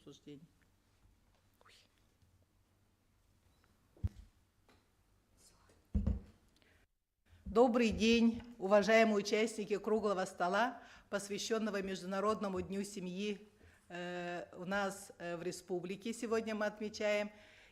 обсуждения. Добрый день, уважаемые участники круглого стола, посвященного Международному дню семьи. У нас в республике сегодня мы отмечаем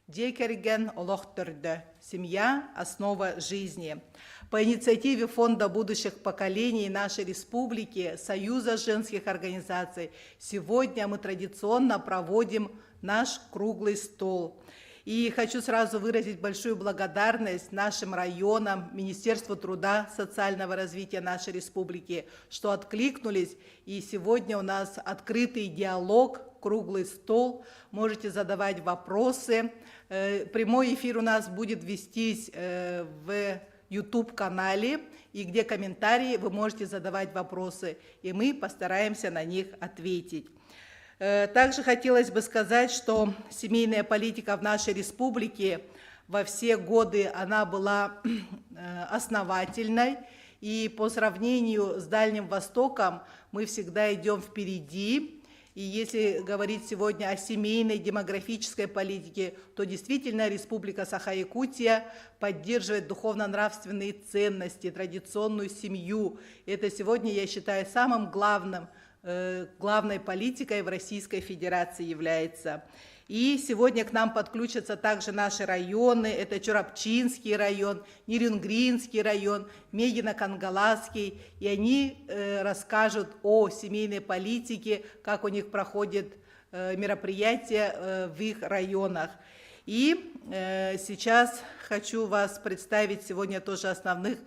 Декерген Олохтырды. Семья – основа жизни. По инициативе Фонда будущих поколений нашей республики, Союза женских организаций, сегодня мы традиционно проводим наш круглый стол. И хочу сразу выразить большую благодарность нашим районам, Министерству труда, социального развития нашей республики, что откликнулись. И сегодня у нас открытый диалог, круглый стол. Можете задавать вопросы. Прямой эфир у нас будет вестись в YouTube-канале, и где комментарии вы можете задавать вопросы, и мы постараемся на них ответить. Также хотелось бы сказать, что семейная политика в нашей республике во все годы она была основательной, и по сравнению с Дальним Востоком мы всегда идем впереди. И если говорить сегодня о семейной демографической политике, то действительно Республика Саха-Якутия поддерживает духовно-нравственные ценности, традиционную семью. Это сегодня, я считаю, самым главной политикой в Российской Федерации является. И сегодня к нам подключатся также наши районы, это Чурапчинский район, Нерюнгринский район, Мегино-Кангаласский, и они расскажут о семейной политике, как у них проходят мероприятия в их районах. И сейчас хочу вас представить сегодня тоже основных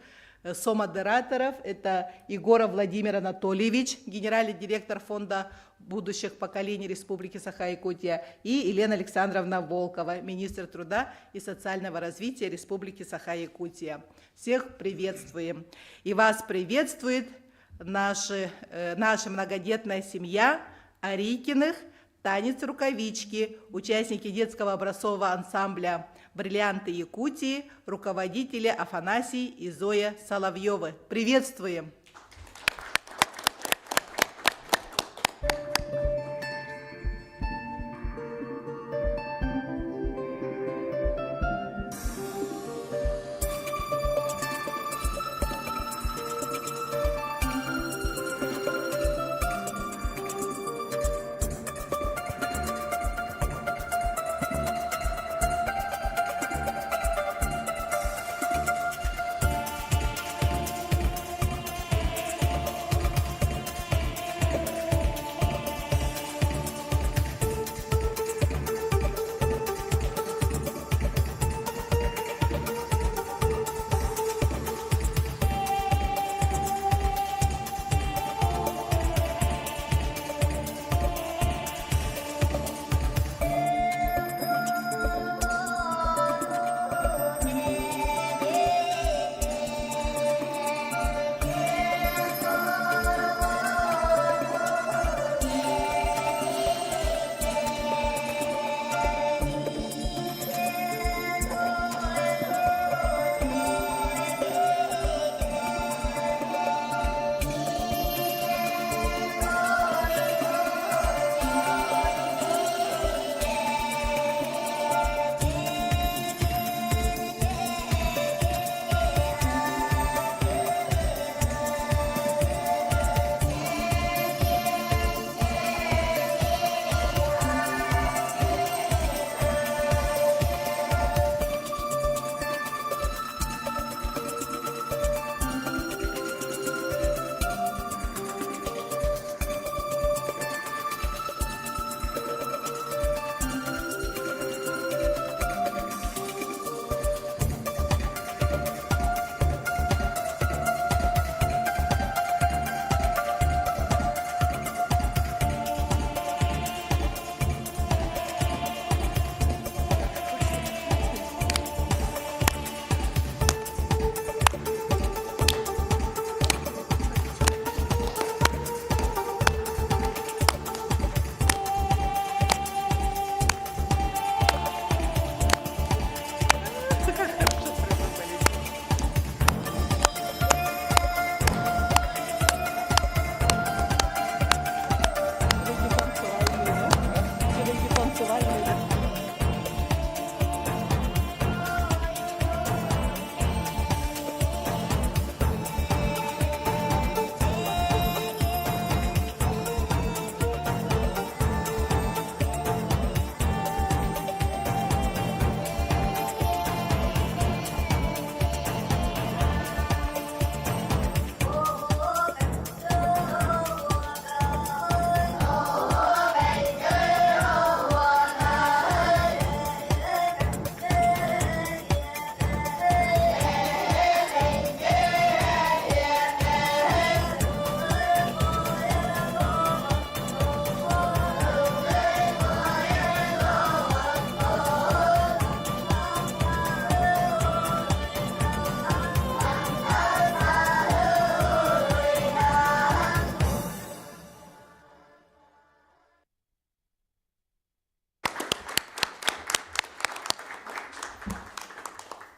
сомодераторов. Это Егоров Владимир Анатольевич, генеральный директор Фонда будущих поколений Республики Саха-Якутия, и Елена Александровна Волкова, министр труда и социального развития Республики Саха-Якутия. Всех приветствуем. И вас приветствует наша многодетная семья Арикиных, танец рукавички, участники детского образцового ансамбля «Бриллианты Якутии», руководители Афанасий и Зоя Соловьевы. Приветствуем!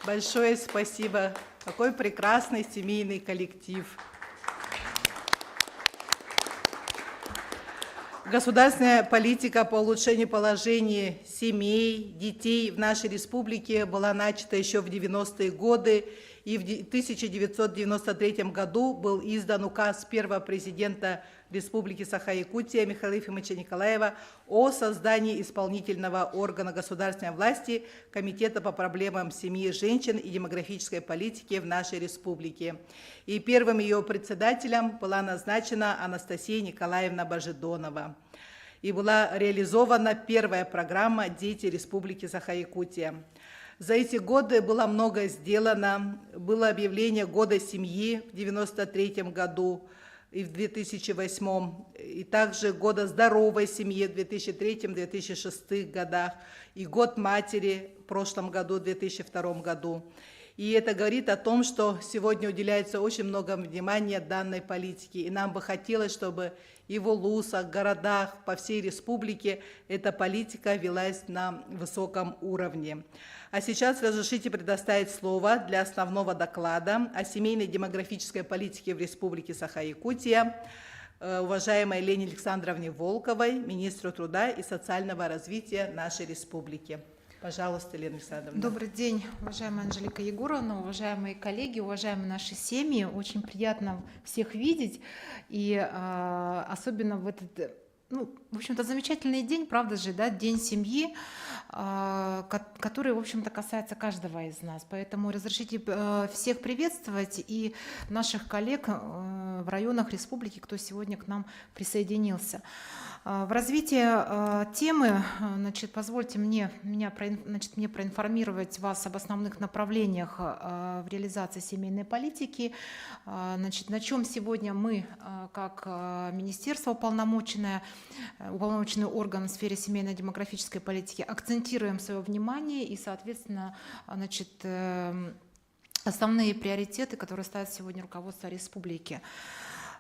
Большое спасибо. Какой прекрасный семейный коллектив. Государственная политика по улучшению положения семей, детей в нашей республике была начата еще в 90-е годы, и в 1993 году был издан указ первого президента Республики Саха-Якутия Михаила Ефимовича Николаева о создании исполнительного органа государственной власти Комитета по проблемам семьи, женщин и демографической политики в нашей республике. И первым ее председателем была назначена Анастасия Николаевна Божедонова. И была реализована первая программа «Дети Республики Саха-Якутия». За эти годы было много сделано. Было объявление года семьи в 1993 году и в 2008, и также года здоровой семьи в 2003-2006 годах, и год матери в прошлом году, в 2002 году. И это говорит о том, что сегодня уделяется очень много внимания данной политике, и нам бы хотелось, чтобы и в улусах, городах, по всей республике эта политика велась на высоком уровне. А сейчас разрешите предоставить слово для основного доклада о семейной демографической политике в Республике Саха-Якутия уважаемой Лене Александровне Волковой, министру труда и социального развития нашей республики. Пожалуйста, Лена Александровна. Добрый день, уважаемая Анжелика Егоровна, уважаемые коллеги, уважаемые наши семьи. Очень приятно всех видеть, и особенно в этот, в общем-то, замечательный день, правда же, да, День семьи, который, в общем-то, касается каждого из нас. Поэтому разрешите всех приветствовать и наших коллег в районах республики, кто сегодня к нам присоединился. В развитии темы, позвольте мне проинформировать вас об основных направлениях в реализации семейной политики. На чем сегодня мы, как министерство уполномоченный орган в сфере семейной демографической политики, акцентируем свое внимание и, соответственно, основные приоритеты, которые ставит сегодня руководство республики.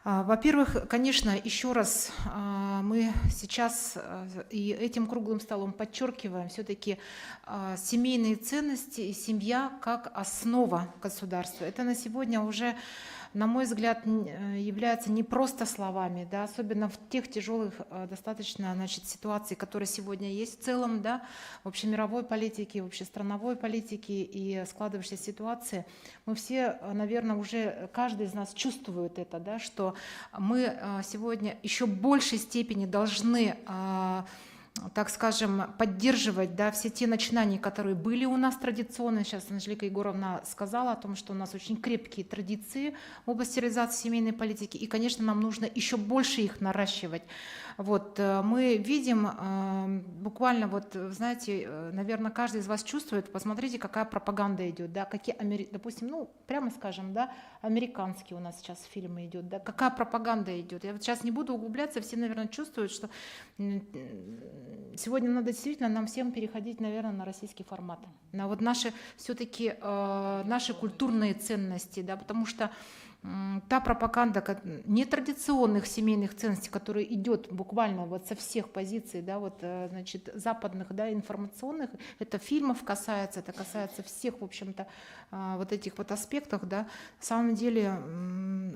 Во-первых, конечно, еще раз мы сейчас и этим круглым столом подчеркиваем все-таки семейные ценности и семья как основа государства. Это на сегодня уже, на мой взгляд, является не просто словами, да, особенно в тех тяжелых достаточно ситуациях, которые сегодня есть в целом, да, в общемировой политике, в общестрановой политике и складывающейся ситуации. Мы все, наверное, уже каждый из нас чувствует это, да, что мы сегодня еще в большей степени должны, так скажем, поддерживать, да, все те начинания, которые были у нас традиционно. Сейчас Анжелика Егоровна сказала о том, что у нас очень крепкие традиции в области реализации семейной политики, и, конечно, нам нужно еще больше их наращивать. Вот, мы видим буквально, знаете, наверное, каждый из вас чувствует, посмотрите, какая пропаганда идет, да, какие, допустим, прямо скажем, да, американские у нас сейчас фильмы идут, да, какая пропаганда идет. Я сейчас не буду углубляться, все, наверное, чувствуют, что сегодня надо действительно нам всем переходить, наверное, на российский формат, на наши все-таки наши культурные ценности, да, потому что та пропаганда нетрадиционных семейных ценностей, которая идет буквально со всех позиций, да, западных, да, информационных, это фильмов касается, это касается всех, в общем-то, этих аспектов, да, на самом деле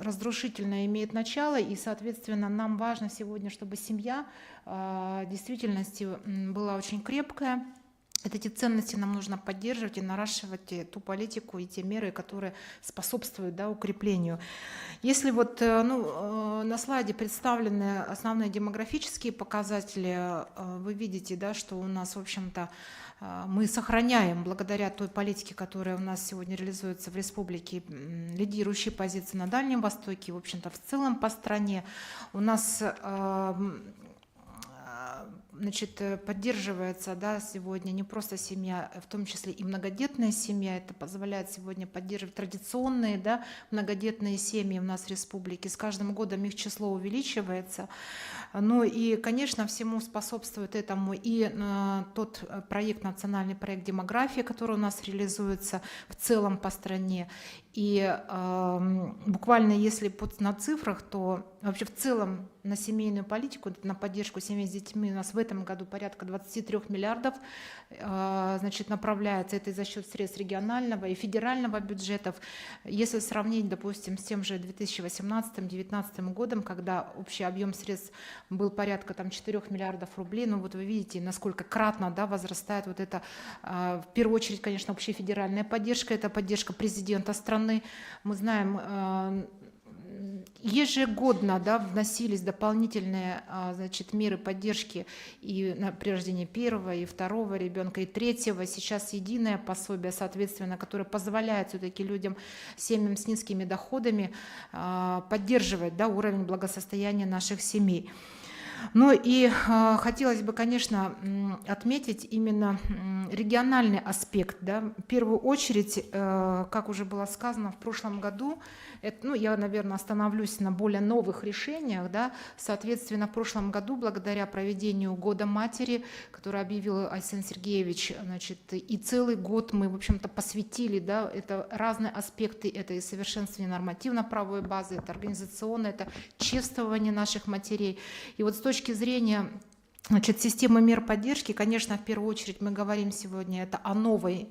разрушительно имеет начало, и, соответственно, нам важно сегодня, чтобы семья в действительности была очень крепкая. Эти ценности нам нужно поддерживать и наращивать ту политику и те меры, которые способствуют, да, укреплению. Если на слайде представлены основные демографические показатели, вы видите, да, что у нас, в общем-то, мы сохраняем, благодаря той политике, которая у нас сегодня реализуется в республике, лидирующие позиции на Дальнем Востоке, в общем-то, в целом по стране. У нас поддерживается, да, сегодня не просто семья, в том числе и многодетная семья. Это позволяет сегодня поддерживать традиционные, да, многодетные семьи у нас в республике. С каждым годом их число увеличивается. Ну и, конечно, всему способствует этому и тот проект, национальный проект демографии, который у нас реализуется в целом по стране. И буквально если на цифрах, то вообще в целом на семейную политику, на поддержку семей с детьми у нас в этом этом году порядка 23 миллиардов значит, направляется. Это за счет средств регионального и федерального бюджетов. Если сравнить, допустим, с тем же 2018-2019 годом, когда общий объем средств был порядка 4 миллиардов рублей, ну вот вы видите, насколько кратно, да, возрастает вот это, в первую очередь, конечно, общефедеральная поддержка, это поддержка президента страны. Мы знаем, ежегодно, да, вносились дополнительные, значит, меры поддержки и при рождении первого, и второго ребенка, и третьего. Сейчас единое пособие, соответственно, которое позволяет все-таки людям, семьям с низкими доходами поддерживать, да, уровень благосостояния наших семей. Ну и хотелось бы, конечно, отметить именно региональный аспект. Да. В первую очередь, как уже было сказано, в прошлом году, ну, я, наверное, остановлюсь на более новых решениях. Да. Соответственно, в прошлом году, благодаря проведению Года матери, который объявил Айсен Сергеевич, значит, и целый год мы, в общем-то, посвятили, да, это разные аспекты, это и совершенствование нормативно-правовой базы, это организационное, это чествование наших матерей. И вот с точки зрения, значит, системы мер поддержки, конечно, в первую очередь мы говорим сегодня это о новой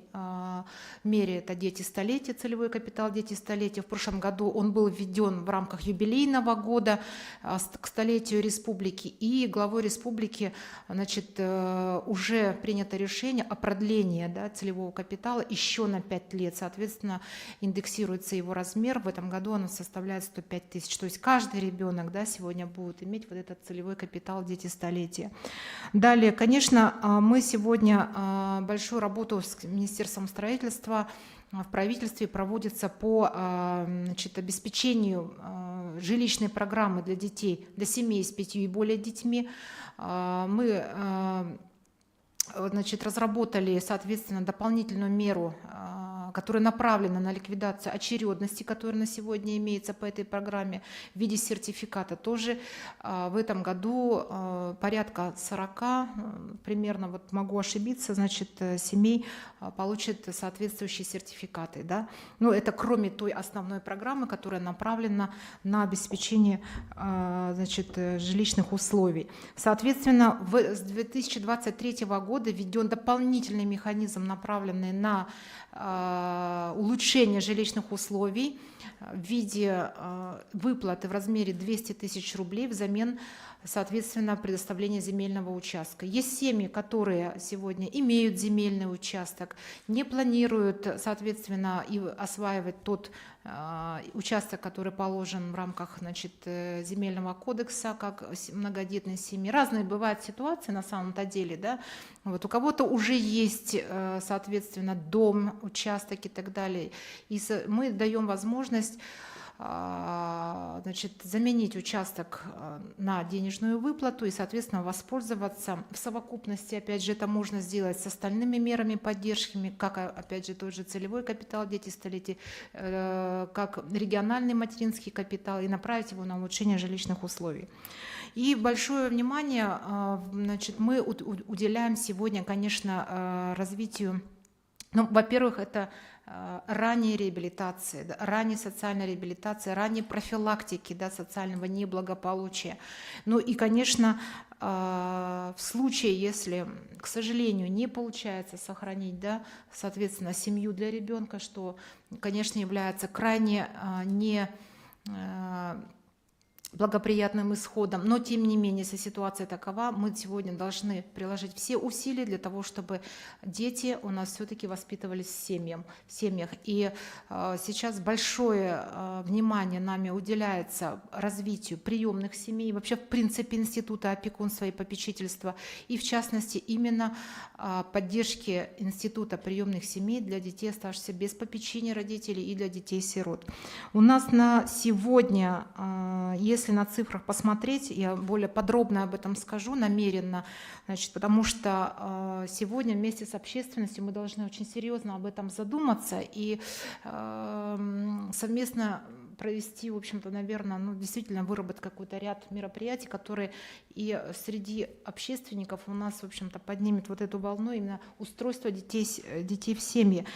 мере, это «Дети столетия», целевой капитал «Дети столетия». В прошлом году он был введен в рамках юбилейного года к столетию республики, и главой республики, значит, уже принято решение о продлении, да, целевого капитала еще на 5 лет. Соответственно, индексируется его размер. В этом году он составляет 105 тысяч. То есть каждый ребенок, да, сегодня будет иметь вот этот целевой капитал «Дети столетия». Далее, конечно, мы сегодня большую работу с Министерством строительства в правительстве проводится по, значит, обеспечению жилищной программы для детей, для семей с 5 и более детьми. Мы, значит, разработали, соответственно, дополнительную меру, которая направлена на ликвидацию очередности, которая на сегодня имеется по этой программе в виде сертификата. Тоже в этом году порядка 40, примерно, вот могу ошибиться, значит, семей получат соответствующие сертификаты. Да? Ну, это кроме той основной программы, которая направлена на обеспечение, значит, жилищных условий. Соответственно, с 2023 года введен дополнительный механизм, направленный на улучшение жилищных условий в виде выплаты в размере 200 тысяч рублей взамен, соответственно, предоставления земельного участка. Есть семьи, которые сегодня имеют земельный участок, не планируют, соответственно, и осваивать тот участок, который положен в рамках, значит, земельного кодекса, как многодетной семьи. Разные бывают ситуации на самом-то деле. Да? Вот у кого-то уже есть, соответственно, дом, участок и так далее. И мы даем возможность, значит, заменить участок на денежную выплату и, соответственно, воспользоваться в совокупности. Опять же, это можно сделать с остальными мерами поддержки, как, опять же, тот же целевой капитал «Дети столетия», как региональный материнский капитал, и направить его на улучшение жилищных условий. И большое внимание, значит, мы уделяем сегодня, конечно, развитию. Ну, во-первых, это ранней реабилитации, да, ранней социальной реабилитации, ранней профилактики, да, социального неблагополучия. Ну и, конечно, в случае, если, к сожалению, не получается сохранить, да, соответственно, семью для ребенка, что, конечно, является крайне не благоприятным исходом, но тем не менее, если ситуация такова, мы сегодня должны приложить все усилия для того, чтобы дети у нас все-таки воспитывались в семьях. И сейчас большое внимание нами уделяется развитию приемных семей, вообще в принципе института опекунства и попечительства, и в частности именно поддержки института приемных семей для детей, оставшихся без попечения родителей, и для детей-сирот. У нас на сегодня, если на цифрах посмотреть, я более подробно об этом скажу намеренно, значит, потому что сегодня вместе с общественностью мы должны очень серьезно об этом задуматься и совместно провести, в общем-то, наверное, ну, действительно выработать какой-то ряд мероприятий, которые и среди общественников у нас, в общем-то, поднимет вот эту волну именно устройства детей в семье.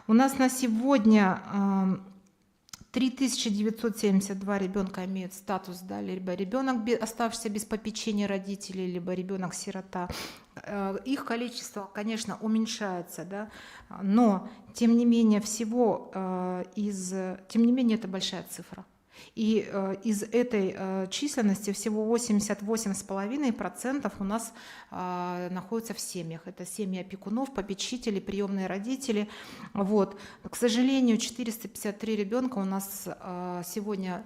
У нас на сегодня 3972 ребенка имеют статус, да, либо ребенок, оставшийся без попечения родителей, либо ребенок-сирота. Их количество, конечно, уменьшается, да, но тем не менее тем не менее это большая цифра. И из этой численности всего 88,5% у нас находятся в семьях. Это семьи опекунов, попечителей, приемные родители. Вот. К сожалению, 453 ребенка у нас сегодня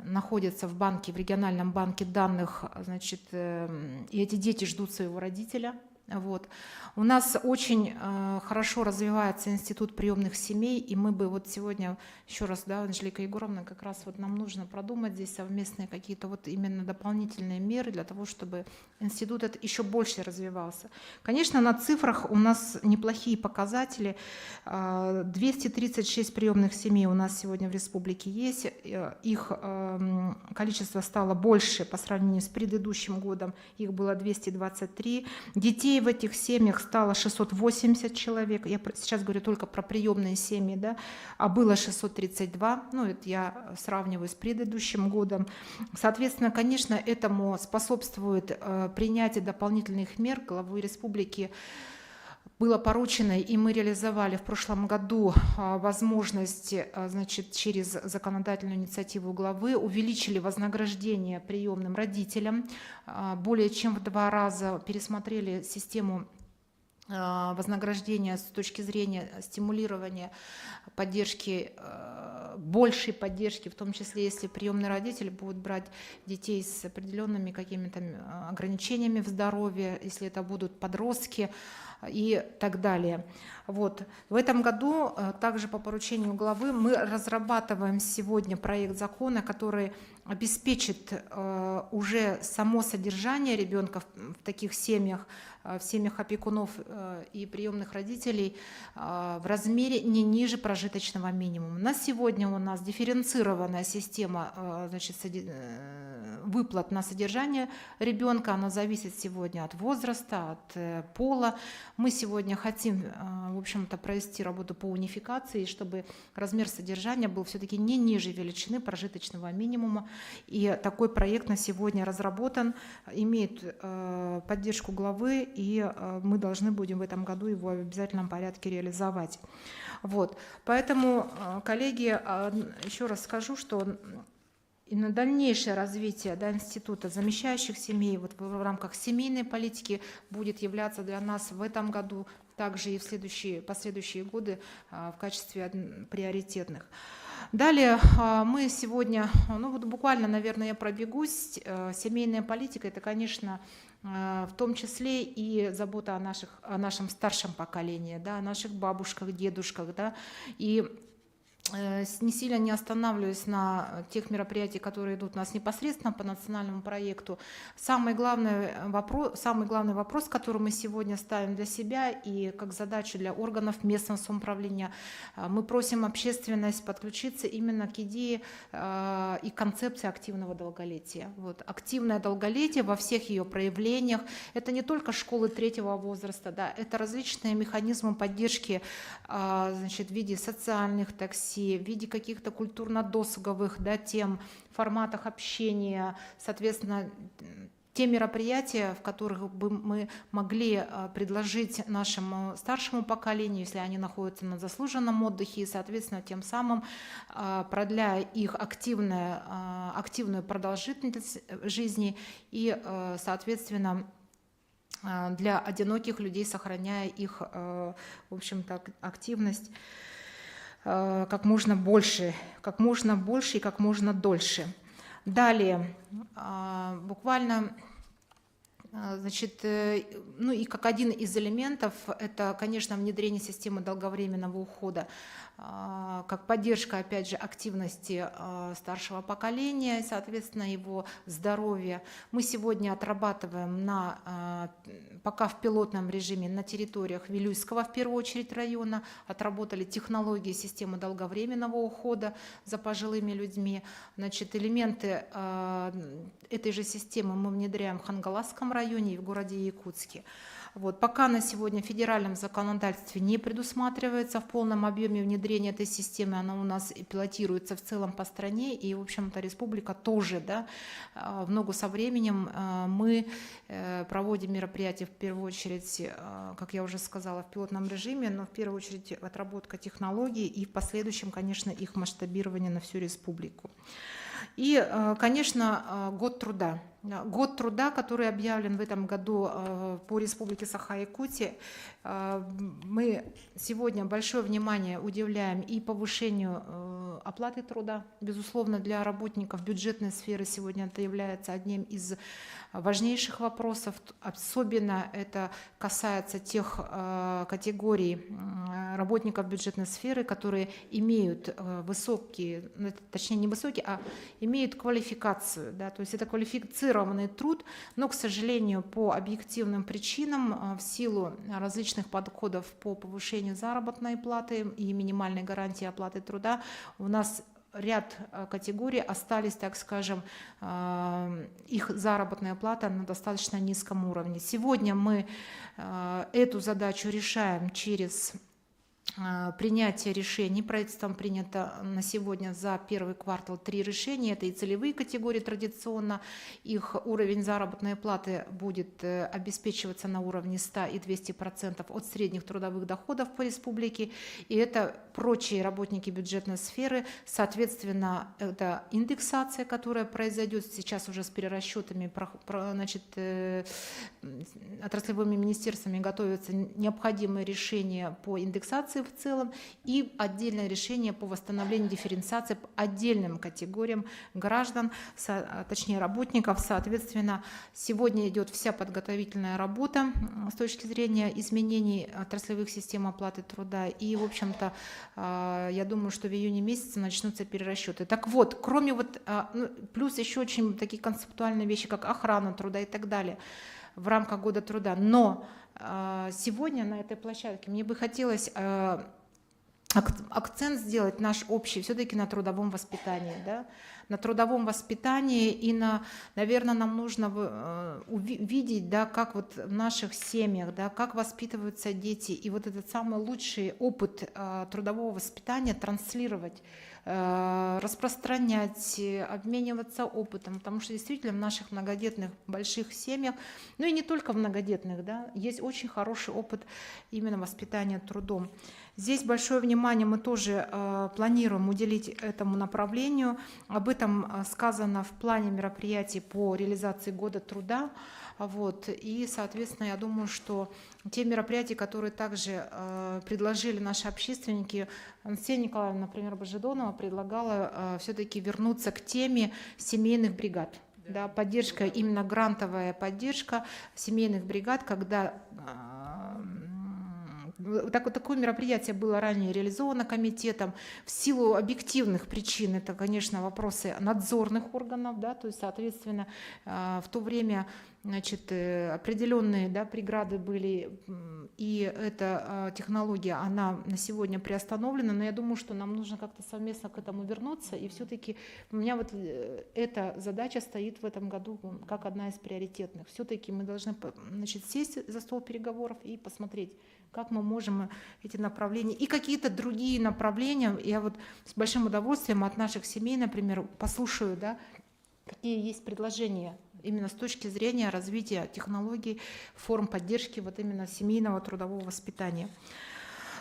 находятся в банке, в региональном банке данных, значит, и эти дети ждут своего родителя. Вот. У нас очень хорошо развивается институт приемных семей, и мы бы вот сегодня еще раз, да, Анжелика Егоровна, как раз вот нам нужно продумать здесь совместные какие-то вот именно дополнительные меры для того, чтобы институт этот еще больше развивался. Конечно, на цифрах у нас неплохие показатели. 236 приемных семей у нас сегодня в республике есть. Их количество стало больше по сравнению с предыдущим годом. Их было 223. Детей в этих семьях стало 680 человек. Я сейчас говорю только про приемные семьи, да, а было 632. Ну, это я сравниваю с предыдущим годом. Соответственно, конечно, этому способствует принятие дополнительных мер. Главой республики было поручено, и мы реализовали в прошлом году возможность, значит, через законодательную инициативу главы увеличили вознаграждение приемным родителям, более чем в 2 раза пересмотрели систему вознаграждения с точки зрения стимулирования поддержки, большей поддержки, в том числе, если приемный родитель будет брать детей с определенными какими-то ограничениями в здоровье, если это будут подростки и так далее. Вот. В этом году также по поручению главы мы разрабатываем сегодня проект закона, который обеспечит уже само содержание ребенка в таких семьях, в семьях опекунов и приемных родителей в размере не ниже прожиточного минимума. На сегодня у нас дифференцированная система, значит, выплат на содержание ребенка. Она зависит сегодня от возраста, от пола. Мы сегодня хотим, в общем-то, провести работу по унификации, чтобы размер содержания был все-таки не ниже величины прожиточного минимума. И такой проект на сегодня разработан, имеет поддержку главы, и мы должны будем в этом году его в обязательном порядке реализовать. Вот. Поэтому, коллеги, еще раз скажу, что и на дальнейшее развитие, да, института замещающих семей вот в рамках семейной политики будет являться для нас в этом году, также и в последующие годы в качестве приоритетных. Далее мы сегодня, ну вот буквально, наверное, я пробегусь. Семейная политика – это, конечно, в том числе и забота о нашем старшем поколении, да, о наших бабушках, дедушках, да, и не сильно не останавливаюсь на тех мероприятиях, которые идут у нас непосредственно по национальному проекту. Самый главный вопрос, который мы сегодня ставим для себя и как задачу для органов местного самоуправления, мы просим общественность подключиться именно к идее и концепции активного долголетия. Вот. Активное долголетие во всех ее проявлениях – это не только школы 3-го возраста, да, это различные механизмы поддержки, значит, в виде социальных такси, в виде каких-то культурно-досуговых, да, тем, форматах общения, соответственно, те мероприятия, в которых бы мы могли предложить нашему старшему поколению, если они находятся на заслуженном отдыхе, и, соответственно, тем самым продляя их активную продолжительность жизни и, соответственно, для одиноких людей сохраняя их, в общем-то, активность как можно больше и как можно дольше. Далее, буквально, значит, ну и как один из элементов, это, конечно, внедрение системы долговременного ухода, как поддержка, опять же, активности старшего поколения, соответственно, его здоровья. Мы сегодня отрабатываем пока в пилотном режиме на территориях Вилюйского, в первую очередь, района, отработали технологии системы долговременного ухода за пожилыми людьми. Значит, элементы этой же системы мы внедряем в Хангаласском районе и в городе Якутске. Вот. Пока на сегодня в федеральном законодательстве не предусматривается в полном объеме внедрение этой системы, она у нас и пилотируется в целом по стране, и, в общем-то, республика тоже, да, в ногу со временем мы проводим мероприятия, в первую очередь, как я уже сказала, в пилотном режиме, но в первую очередь отработка технологий и в последующем, конечно, их масштабирование на всю республику. И, конечно, год труда. Год труда, который объявлен в этом году по Республике Саха-Якутия. Мы сегодня большое внимание уделяем и повышению оплаты труда. Безусловно, для работников бюджетной сферы сегодня это является одним из важнейших вопросов. Особенно это касается тех категорий работников бюджетной сферы, которые имеют высокие, точнее не высокие, а имеют квалификацию. Да, то есть это квалифицированный труд, но, к сожалению, по объективным причинам, в силу различных подходов по повышению заработной платы и минимальной гарантии оплаты труда, у нас ряд категорий остались, так скажем, их заработная плата на достаточно низком уровне. Сегодня мы эту задачу решаем через принятие решений. Правительством принято на сегодня за первый квартал 3 решения. Это и целевые категории традиционно. Их уровень заработной платы будет обеспечиваться на уровне 100 и 200% от средних трудовых доходов по республике. И это прочие работники бюджетной сферы. Соответственно, это индексация, которая произойдет сейчас уже с перерасчетами. Значит, отраслевыми министерствами готовятся необходимые решения по индексации в целом и отдельное решение по восстановлению дифференциации по отдельным категориям граждан, точнее работников. Соответственно, сегодня идет вся подготовительная работа с точки зрения изменений отраслевых систем оплаты труда. И, в общем-то, я думаю, что в июне месяце начнутся перерасчеты. Так вот, кроме вот, плюс еще очень такие концептуальные вещи, как охрана труда и так далее в рамках года труда. Но сегодня на этой площадке мне бы хотелось акцент сделать наш общий все-таки на трудовом воспитании, да? На трудовом воспитании и наверное, нам нужно увидеть, да, как вот в наших семьях, да, как воспитываются дети, и вот этот самый лучший опыт трудового воспитания транслировать, распространять, обмениваться опытом, потому что действительно в наших многодетных больших семьях, ну и не только в многодетных, да, есть очень хороший опыт именно воспитания трудом. Здесь большое внимание мы тоже планируем уделить этому направлению. Об этом сказано в плане мероприятий по реализации года труда. Вот. И, соответственно, я думаю, что те мероприятия, которые также предложили наши общественники, Анастасия Николаевна, например, Божедонова предлагала все-таки вернуться к теме семейных бригад. Да, поддержка, именно грантовая поддержка семейных бригад, когда такое мероприятие было ранее реализовано комитетом. В силу объективных причин, это, конечно, вопросы надзорных органов, да, то есть, соответственно, в то время, значит, определенные, да, преграды были, и эта технология, она на сегодня приостановлена, но я думаю, что нам нужно как-то совместно к этому вернуться, и все-таки у меня вот эта задача стоит в этом году как одна из приоритетных. Все-таки мы должны, значит, сесть за стол переговоров и посмотреть, как мы можем эти направления и какие-то другие направления. Я вот с большим удовольствием от наших семей, например, послушаю, да, какие есть предложения именно с точки зрения развития технологий, форм поддержки вот именно семейного трудового воспитания.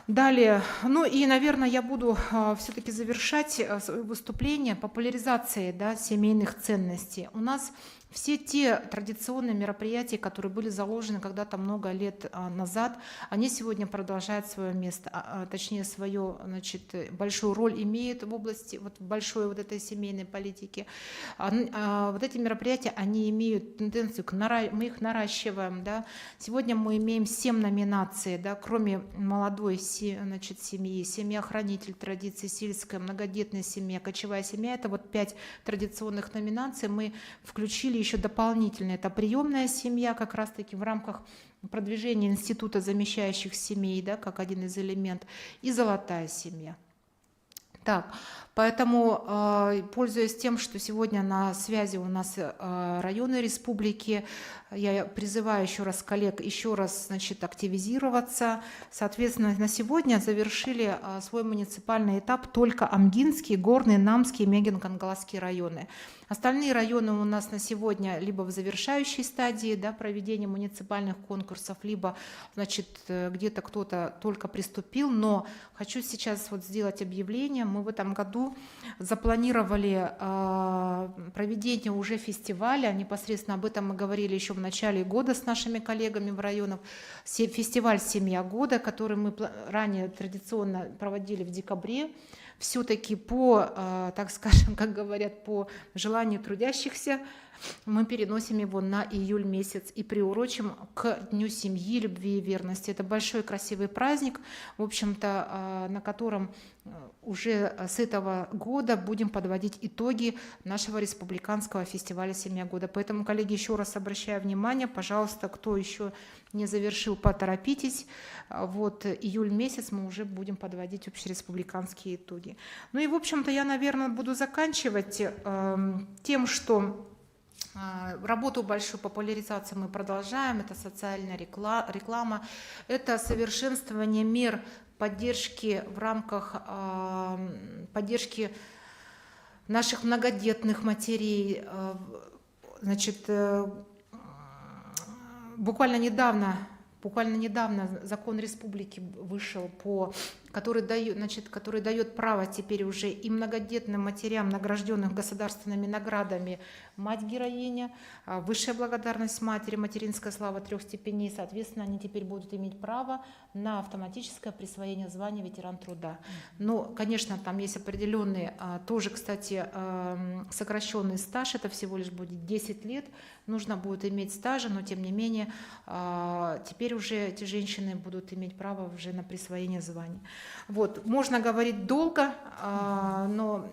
Далее, ну и, наверное, я буду все-таки завершать свое выступление популяризацией, да, семейных ценностей. У нас все те традиционные мероприятия, которые были заложены когда-то много лет назад, они сегодня продолжают свое место, точнее свою, значит, большую роль имеют в области вот большой вот этой семейной политики. Вот эти мероприятия, они имеют тенденцию, мы их наращиваем. Да. Сегодня мы имеем 7 номинаций, да, кроме молодой, значит, семьи, семья-хранитель традиций, сельская, многодетная семья, кочевая семья. Это вот 5 традиционных номинаций. Мы включили еще дополнительно. Это приемная семья, как раз-таки в рамках продвижения института замещающих семей, да, как один из элементов, и золотая семья. Так, поэтому, пользуясь тем, что сегодня на связи у нас районы республики, я призываю еще раз коллег еще раз, значит, активизироваться. Соответственно, на сегодня завершили свой муниципальный этап только Амгинский, Горный, Намский, Мегин-Кангаласский районы. Остальные районы у нас на сегодня либо в завершающей стадии, да, проведения муниципальных конкурсов, либо, значит, где-то кто-то только приступил. Но хочу сейчас вот сделать объявление. Мы в этом году запланировали проведение уже фестиваля. Непосредственно об этом мы говорили еще в начале года с нашими коллегами в районах. Фестиваль «Семья года», который мы ранее традиционно проводили в декабре. Все-таки по, так скажем, как говорят, по желанию трудящихся, мы переносим его на июль месяц и приурочим к Дню семьи, любви и верности. Это большой красивый праздник, в общем-то, на котором уже с этого года будем подводить итоги нашего республиканского фестиваля «Семья года». Поэтому, коллеги, еще раз обращаю внимание, пожалуйста, кто еще не завершил, поторопитесь. Вот июль месяц мы уже будем подводить общереспубликанские итоги. Ну и, в общем-то, я, наверное, буду заканчивать тем, что работу большую популяризацию мы продолжаем. Это социальная реклама, это совершенствование мер поддержки в рамках поддержки наших многодетных матерей. Значит, буквально недавно закон республики вышел, который дает право теперь уже и многодетным матерям, награжденных государственными наградами, мать-героиня, высшая благодарность матери, материнская слава 3 степеней, соответственно, они теперь будут иметь право на автоматическое присвоение звания ветеран труда. Но, конечно, там есть определенный, тоже, кстати, сокращенный стаж, это всего лишь будет 10 лет, нужно будет иметь стажа, но, тем не менее, теперь уже эти женщины будут иметь право уже на присвоение звания. Вот, можно говорить долго, но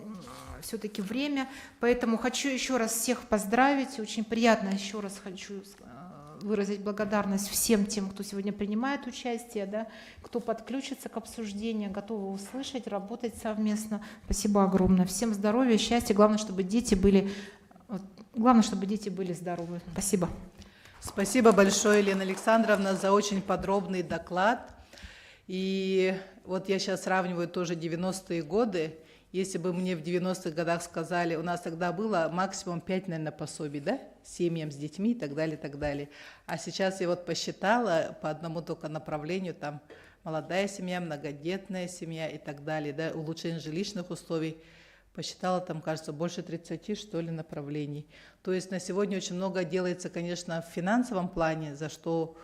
все-таки время, поэтому хочу еще раз всех поздравить, очень приятно, еще раз хочу выразить благодарность всем тем, кто сегодня принимает участие, да, кто подключится к обсуждению, готовы услышать, работать совместно. Спасибо огромное, всем здоровья, счастья, главное, чтобы дети были здоровы. Спасибо. Спасибо большое, Елена Александровна, за очень подробный доклад. И вот я сейчас сравниваю тоже 90-е годы. Если бы мне в 90-х годах сказали, у нас тогда было максимум 5, наверное, пособий, да, семьям с детьми и так далее, и так далее. А сейчас я вот посчитала по одному только направлению, там молодая семья, многодетная семья и так далее, да, улучшение жилищных условий. Посчитала, там, кажется, больше 30, что ли, направлений. То есть на сегодня очень много делается, конечно, в финансовом плане, за что,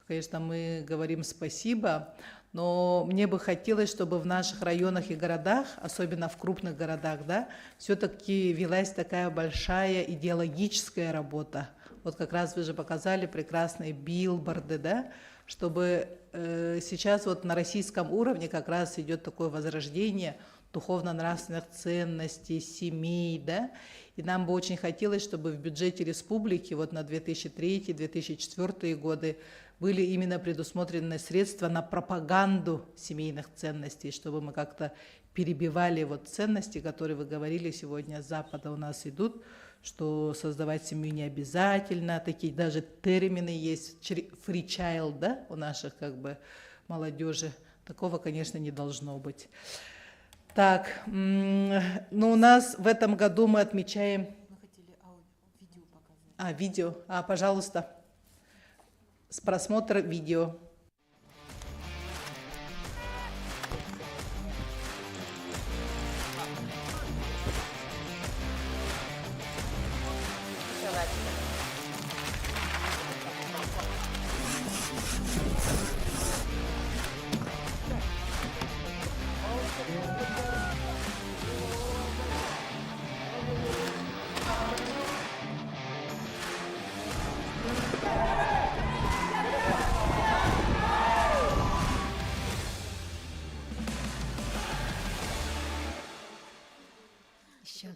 конечно, мы говорим спасибо, но мне бы хотелось, чтобы в наших районах и городах, особенно в крупных городах, да, все-таки велась такая большая идеологическая работа. Вот как раз вы же показали прекрасные билборды, да, чтобы сейчас вот на российском уровне как раз идет такое возрождение духовно-нравственных ценностей, семей, да, и нам бы очень хотелось, чтобы в бюджете республики вот на 2003-2004 годы были именно предусмотрены средства на пропаганду семейных ценностей, чтобы мы как-то перебивали вот ценности, которые вы говорили сегодня с Запада у нас идут, что создавать семью не обязательно, такие даже термины есть, free child, да, у наших как бы молодежи, такого, конечно, не должно быть. Так, ну у нас в этом году мы отмечаем... Мы хотели видео показать. Видео. Пожалуйста, с просмотра видео.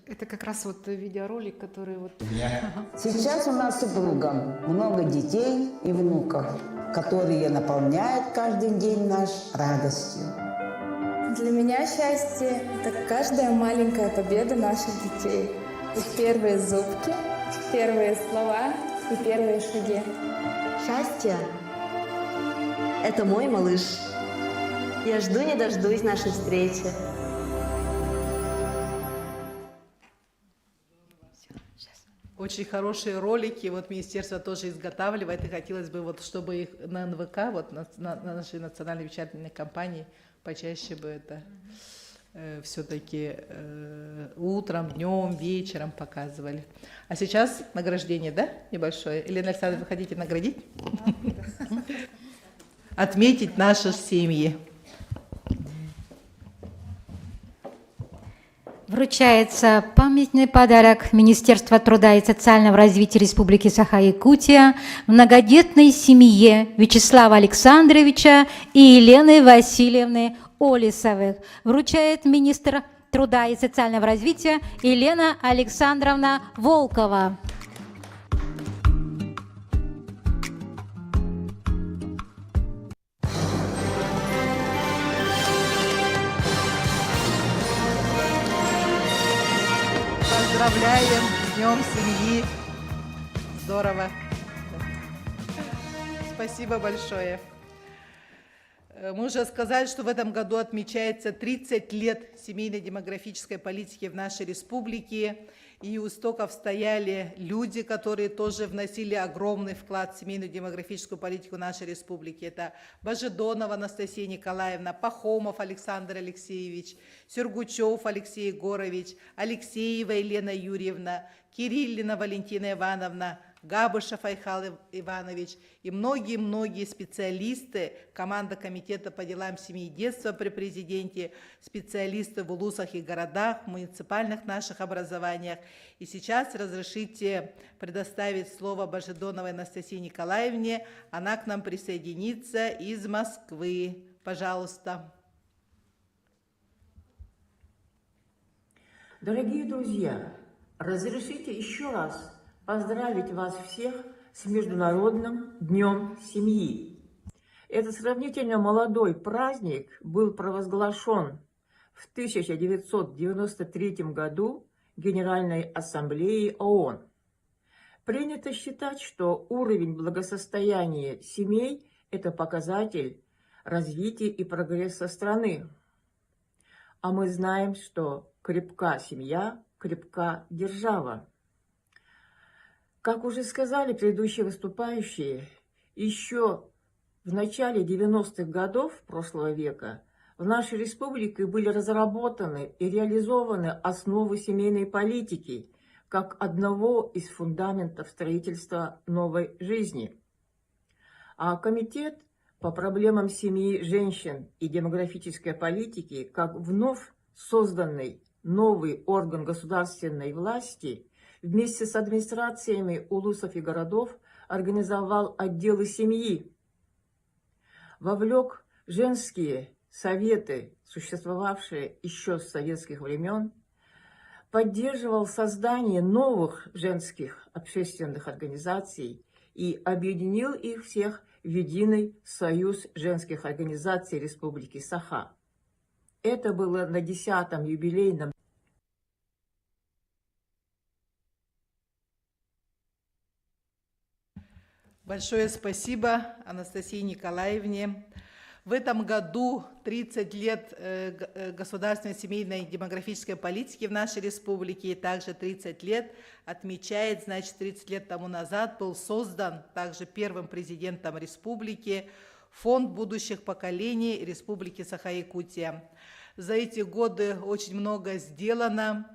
Это как раз вот видеоролик, который вот... Сейчас у нас с супругом много детей и внуков, которые наполняют каждый день наш радостью. Для меня счастье – это каждая маленькая победа наших детей. Их первые зубки, первые слова и первые шаги. Счастье – это мой малыш. Я жду не дождусь нашей встречи. Очень хорошие ролики, вот министерство тоже изготавливает, и хотелось бы, вот, чтобы их на НВК, вот, на нашей национальной вещательной компании, почаще бы это все-таки утром, днем, вечером показывали. А сейчас награждение, да, небольшое? Елена Александровна, вы хотите наградить? Отметить наши семьи. Вручается памятный подарок Министерства труда и социального развития Республики Саха-Якутия многодетной семье Вячеслава Александровича и Елены Васильевны Олесовых. Вручает министр труда и социального развития Елена Александровна Волкова. Поздравляем с Днем семьи. Здорово. Спасибо большое. Мы уже сказали, что в этом году отмечается 30 лет семейной демографической политики в нашей республике. И у истоков стояли люди, которые тоже вносили огромный вклад в семейную демографическую политику нашей республики. Это Божедонова Анастасия Николаевна, Пахомов Александр Алексеевич, Сюргучев Алексей Егорович, Алексеева Елена Юрьевна, Кириллина Валентина Ивановна, Габышев Айхал Иванович и многие-многие специалисты, команда Комитета по делам семьи и детства при президенте, специалисты в улусах и городах, муниципальных наших образованиях. И сейчас разрешите предоставить слово Божедоновой Анастасии Николаевне. Она к нам присоединится из Москвы. Пожалуйста. Дорогие друзья, разрешите еще раз поздравить вас всех с Международным днем семьи. Этот сравнительно молодой праздник был провозглашен в 1993 году Генеральной Ассамблеей ООН. Принято считать, что уровень благосостояния семей – это показатель развития и прогресса страны. А мы знаем, что крепка семья, крепка держава. Как уже сказали предыдущие выступающие, еще в начале 90-х годов прошлого века в нашей республике были разработаны и реализованы основы семейной политики как одного из фундаментов строительства новой жизни. А Комитет по проблемам семьи, женщин и демографической политики, как вновь созданный новый орган государственной власти, вместе с администрациями улусов и городов организовал отделы семьи, вовлек женские советы, существовавшие еще с советских времен, поддерживал создание новых женских общественных организаций и объединил их всех в единый союз женских организаций Республики Саха. Это было на 10-м юбилейном Большое спасибо Анастасии Николаевне. В этом году 30 лет государственной семейной демографической политики в нашей республике, и также 30 лет отмечает, значит, 30 лет тому назад был создан также первым президентом республики Фонд будущих поколений Республики Саха-Якутия. За эти годы очень много сделано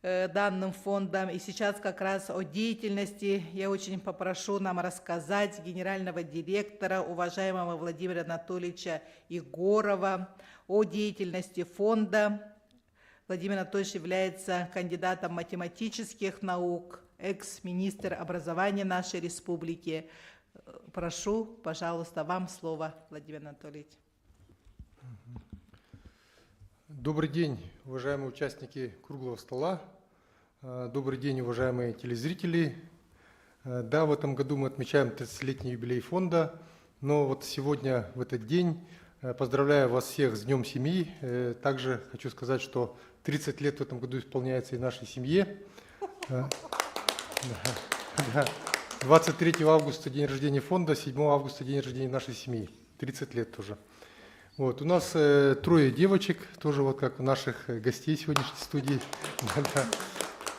данным фондом. И сейчас как раз о деятельности я очень попрошу нам рассказать генерального директора, уважаемого Владимира Анатольевича Егорова, о деятельности фонда. Владимир Анатольевич является кандидатом математических наук, экс-министр образования нашей республики. Прошу, пожалуйста, вам слово, Владимир Анатольевич. Добрый день, уважаемые участники круглого стола. Добрый день, уважаемые телезрители. Да, в этом году мы отмечаем 30-летний юбилей фонда, но вот сегодня, в этот день, Поздравляю вас всех с Днем семьи. Также хочу сказать, что 30 лет в этом году исполняется и нашей семье. 23 августа день рождения фонда, 7 августа день рождения нашей семьи. 30 лет тоже. Вот. У нас 3 девочек, тоже вот как у наших гостей сегодняшней студии.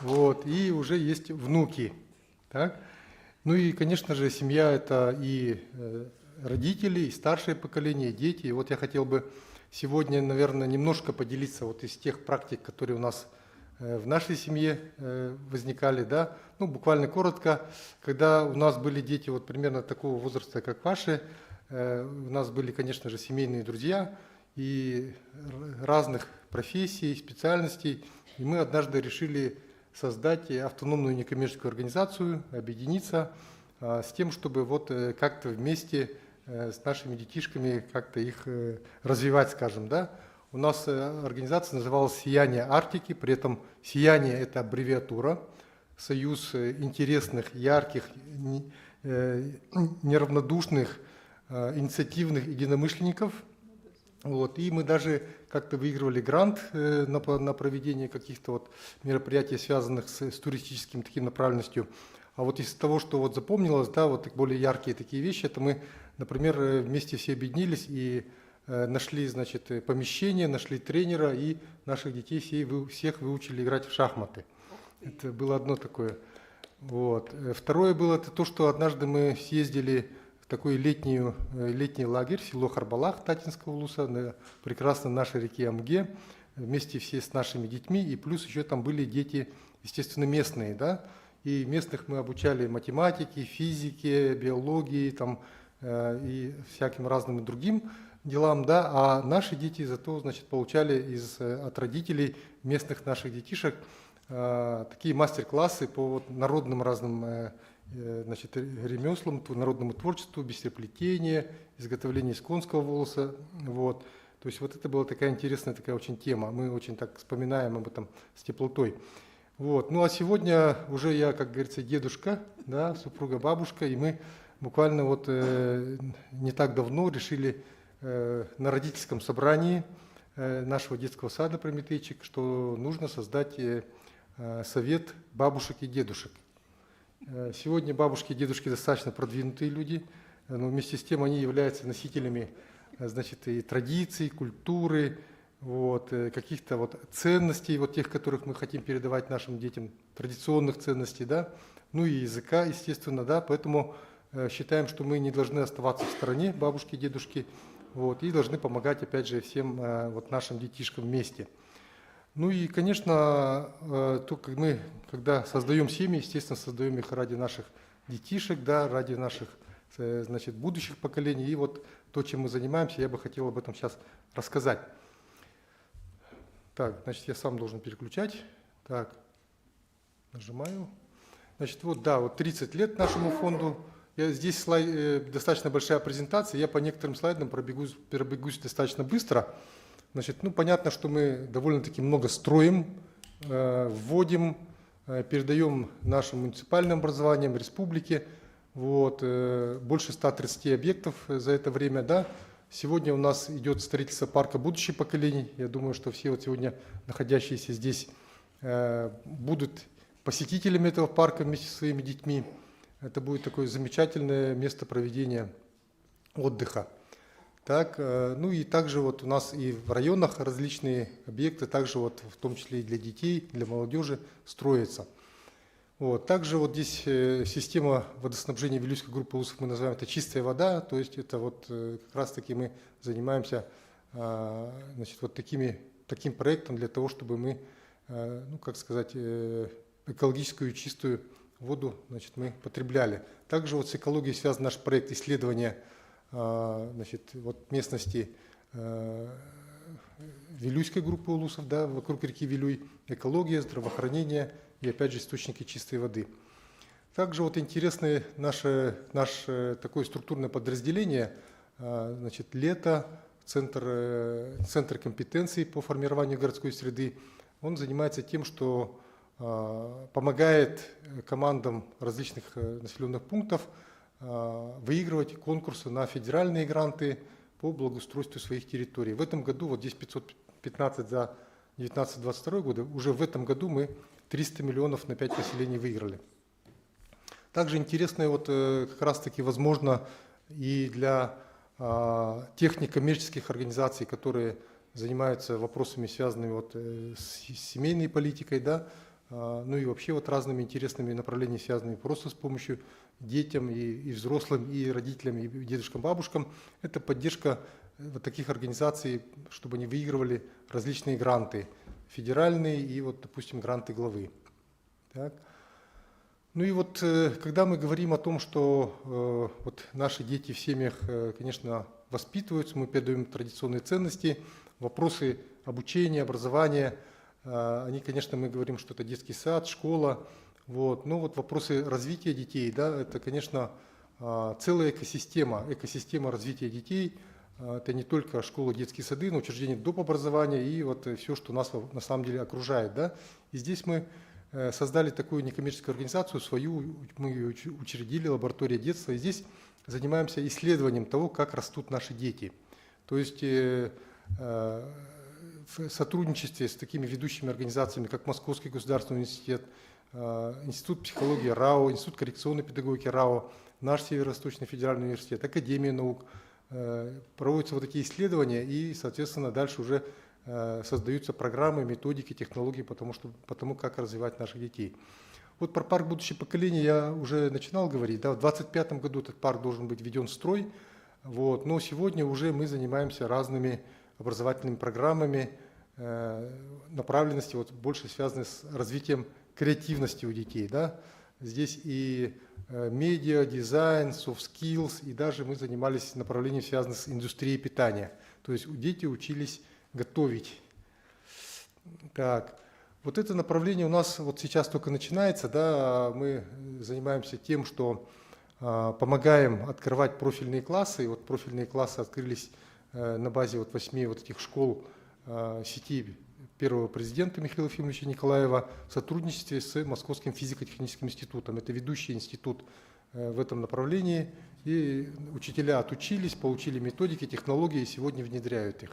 Вот. И уже есть внуки. Так? Ну и, конечно же, семья – это и родители, и старшее поколение, и дети. И вот я хотел бы сегодня, наверное, немножко поделиться вот из тех практик, которые у нас в нашей семье возникали, да, ну, буквально коротко, когда у нас были дети вот примерно такого возраста, как ваши, у нас были, конечно же, семейные друзья и разных профессий, специальностей, и мы однажды решили создать автономную некоммерческую организацию, объединиться с тем, чтобы вот как-то вместе с нашими детишками как-то их развивать, скажем, да. У нас организация называлась «Сияние Арктики», при этом «Сияние» – это аббревиатура, союз интересных, ярких, неравнодушных, инициативных единомышленников. Вот. И мы даже как-то выигрывали грант на проведение каких-то вот мероприятий, связанных с туристическим таким направленностью. А вот из того, что вот запомнилось, да, вот более яркие такие вещи, это мы, например, вместе все объединились и нашли, значит, помещение, нашли тренера, и наших детей всех выучили играть в шахматы. Это было одно такое. Вот. Второе было это то, что однажды мы съездили в такой летний лагерь, село Харбалах Татинского улуса, на прекрасной нашей реке Амге, вместе все с нашими детьми, и плюс еще там были дети, естественно, местные, да, и местных мы обучали математике, физике, биологии, там, и всяким разным другим делам, да, а наши дети зато, значит, получали от родителей местных наших детишек такие мастер-классы по вот народным разным, значит, ремеслам, народному творчеству, бисероплетение, изготовление из конского волоса, вот. То есть вот это была такая интересная такая очень тема, мы очень так вспоминаем об этом с теплотой. Вот. Ну а сегодня уже я, как говорится, дедушка, да, супруга бабушка, и мы буквально вот не так давно решили на родительском собрании нашего детского сада «Прометейчик», что нужно создать совет бабушек и дедушек. Сегодня бабушки и дедушки достаточно продвинутые люди, но вместе с тем они являются носителями, значит, и традиций, культуры, вот, каких-то вот ценностей, вот тех, которых мы хотим передавать нашим детям, традиционных ценностей, да, ну и языка, естественно, да, поэтому считаем, что мы не должны оставаться в стороне, бабушки и дедушки, вот, и должны помогать, опять же, всем вот нашим детишкам вместе. Ну и, конечно, только мы, когда создаем семьи, естественно, создаем их ради наших детишек, да, ради наших, значит, будущих поколений. И вот то, чем мы занимаемся, я бы хотел об этом сейчас рассказать. Так, значит, я сам должен переключать. Так, нажимаю. Значит, вот, да, вот 30 лет нашему фонду. Здесь достаточно большая презентация, я по некоторым слайдам пробегусь достаточно быстро. Значит, ну, понятно, что мы довольно-таки много строим, вводим, передаем нашим муниципальным образованиям, республике. Вот, больше 130 объектов за это время, да. Сегодня у нас идет строительство парка будущих поколений. Я думаю, что все вот сегодня находящиеся здесь будут посетителями этого парка вместе со своими детьми. Это будет такое замечательное место проведения отдыха. Так, ну и также вот у нас и в районах различные объекты, также вот в том числе и для детей, для молодежи строятся. Вот. Также вот здесь система водоснабжения Вилюйской группы улусов, мы называем это чистая вода, то есть это вот как раз таки мы занимаемся, значит, вот таким проектом для того, чтобы мы, ну как сказать, экологическую чистую воду, значит, мы потребляли. Также вот с экологией связан наш проект исследования, значит, вот местности Вилюйской группы улусов, да, вокруг реки Вилюй, экология, здравоохранение и опять же источники чистой воды. Также вот интересное наше такое структурное подразделение, значит, «Лето», центр компетенций по формированию городской среды. Он занимается тем, что помогает командам различных населенных пунктов выигрывать конкурсы на федеральные гранты по благоустройству своих территорий. В этом году, вот здесь 515 за 19-22 годы, уже в этом году мы 300 миллионов на 5 поселений выиграли. Также интересно, вот как раз-таки возможно и для тех некоммерческих организаций, которые занимаются вопросами, связанными вот с семейной политикой, да, ну и вообще вот разными интересными направлениями, связанными просто с помощью детям и взрослым, и родителям, и дедушкам, бабушкам. Это поддержка вот таких организаций, чтобы они выигрывали различные гранты, федеральные и вот, допустим, гранты главы. Так. Ну и вот когда мы говорим о том, что вот наши дети в семьях, конечно, воспитываются, мы передаем традиционные ценности, вопросы обучения, образования, они, конечно, мы говорим, что это детский сад, школа, вот, но вот вопросы развития детей, да, это, конечно, целая экосистема развития детей, это не только школы, детские сады, но учреждения доп. Образования и вот все, что нас на самом деле окружает, да, и здесь мы создали такую некоммерческую организацию свою, мы ее учредили, лаборатория детства, и здесь занимаемся исследованием того, как растут наши дети. То есть в сотрудничестве с такими ведущими организациями, как Московский государственный университет, Институт психологии РАО, Институт коррекционной педагогики РАО, наш Северо-Восточный федеральный университет, Академия наук, проводятся вот такие исследования, и, соответственно, дальше уже создаются программы, методики, технологии потому как развивать наших детей. Вот про парк «Будущее поколение» я уже начинал говорить. Да, в 2025 году этот парк должен быть введен в строй. Вот, но сегодня уже мы занимаемся разными образовательными программами, направленности вот, больше связаны с развитием креативности у детей. Да. Здесь и медиа, дизайн, soft skills, и даже мы занимались направлением, связанным с индустрией питания. То есть дети учились готовить. Так, вот это направление у нас вот сейчас только начинается, да, мы занимаемся тем, что помогаем открывать профильные классы, и вот профильные классы открылись на базе вот 8 вот этих школ сети первого президента Михаила Ефимовича Николаева в сотрудничестве с Московским физико-техническим институтом. Это ведущий институт в этом направлении, и учителя отучились, получили методики, технологии, и сегодня внедряют их.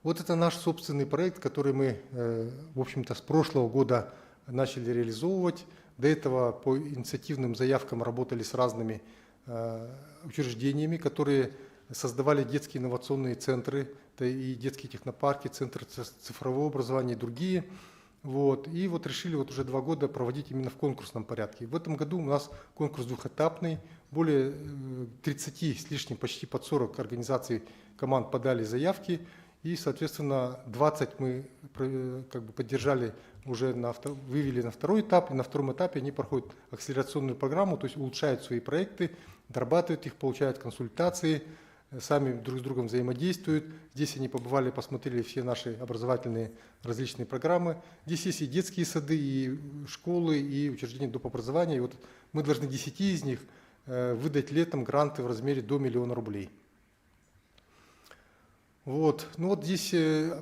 Вот это наш собственный проект, который мы, в общем-то, с прошлого года начали реализовывать. До этого по инициативным заявкам работали с разными учреждениями, которые создавали детские инновационные центры, это и детские технопарки, центры цифрового образования и другие. Вот. И вот решили вот уже 2 года проводить именно в конкурсном порядке. В этом году у нас конкурс двухэтапный, более 30 с лишним, почти под 40 организаций, команд подали заявки. И, соответственно, 20 мы как бы поддержали, уже вывели на 2-й этап, и на 2-м этапе они проходят акселерационную программу, то есть улучшают свои проекты, дорабатывают их, получают консультации, сами друг с другом взаимодействуют. Здесь они побывали, посмотрели все наши образовательные различные программы. Здесь есть и детские сады, и школы, и учреждения доп. Образования. И вот мы должны 10 из них выдать летом гранты в размере до 1 миллиона рублей. Вот. Ну вот здесь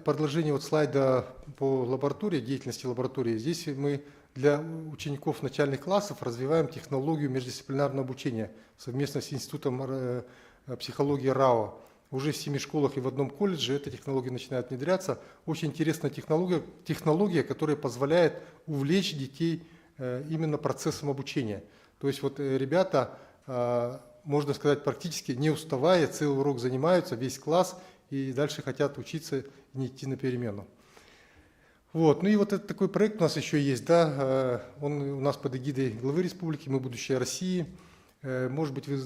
продолжение вот слайда по лаборатории, деятельности лаборатории. Здесь мы для учеников начальных классов развиваем технологию междисциплинарного обучения совместно с Институтом психологии РАО. Уже в 7 школах и в 1 колледже эта технология начинает внедряться. Очень интересная технология, которая позволяет увлечь детей именно процессом обучения. То есть вот ребята, можно сказать, практически не уставая, целый урок занимаются, весь класс, и дальше хотят учиться и не идти на перемену. Вот. Ну и вот этот такой проект у нас еще есть, да, он у нас под эгидой главы республики «Мы будущее России». Может быть, вы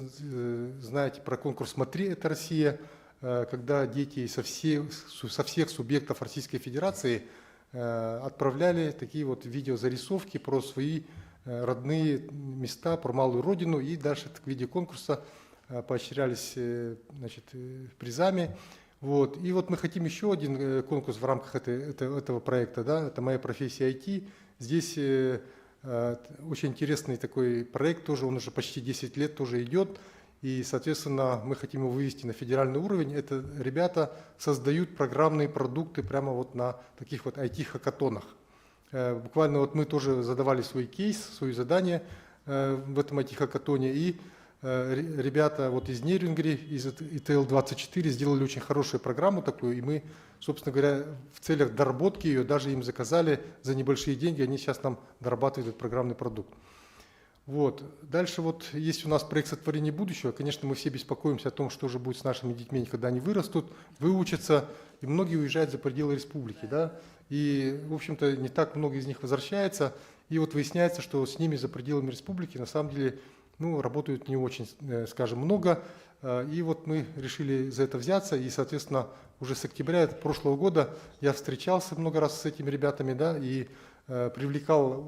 знаете про конкурс «Смотри, это Россия», когда дети со всех субъектов Российской Федерации отправляли такие вот видеозарисовки про свои родные места, про малую родину, и дальше в виде конкурса поощрялись, значит, призами. Вот. И вот мы хотим еще один конкурс в рамках этого проекта, да, это «Моя профессия IT». Здесь очень интересный такой проект, тоже он уже почти 10 лет тоже идет, и, соответственно, мы хотим его вывести на федеральный уровень. Это ребята создают программные продукты прямо вот на таких вот IT-хакатонах. Буквально вот мы тоже задавали свой кейс, свое задание в этом IT-хакатоне, и ребята вот из Нерюнгри, из ИТЛ-24 сделали очень хорошую программу такую, и мы, собственно говоря, в целях доработки ее даже им заказали за небольшие деньги, они сейчас нам дорабатывают этот программный продукт. Вот. Дальше вот есть у нас проект сотворения будущего. Конечно, мы все беспокоимся о том, что же будет с нашими детьми, когда они вырастут, выучатся, и многие уезжают за пределы республики, да, и, в общем-то, не так много из них возвращается, и вот выясняется, что с ними за пределами республики на самом деле, ну, работают не очень, скажем, много, и вот мы решили за это взяться, и, соответственно, уже с октября прошлого года я встречался много раз с этими ребятами, да, и привлекал,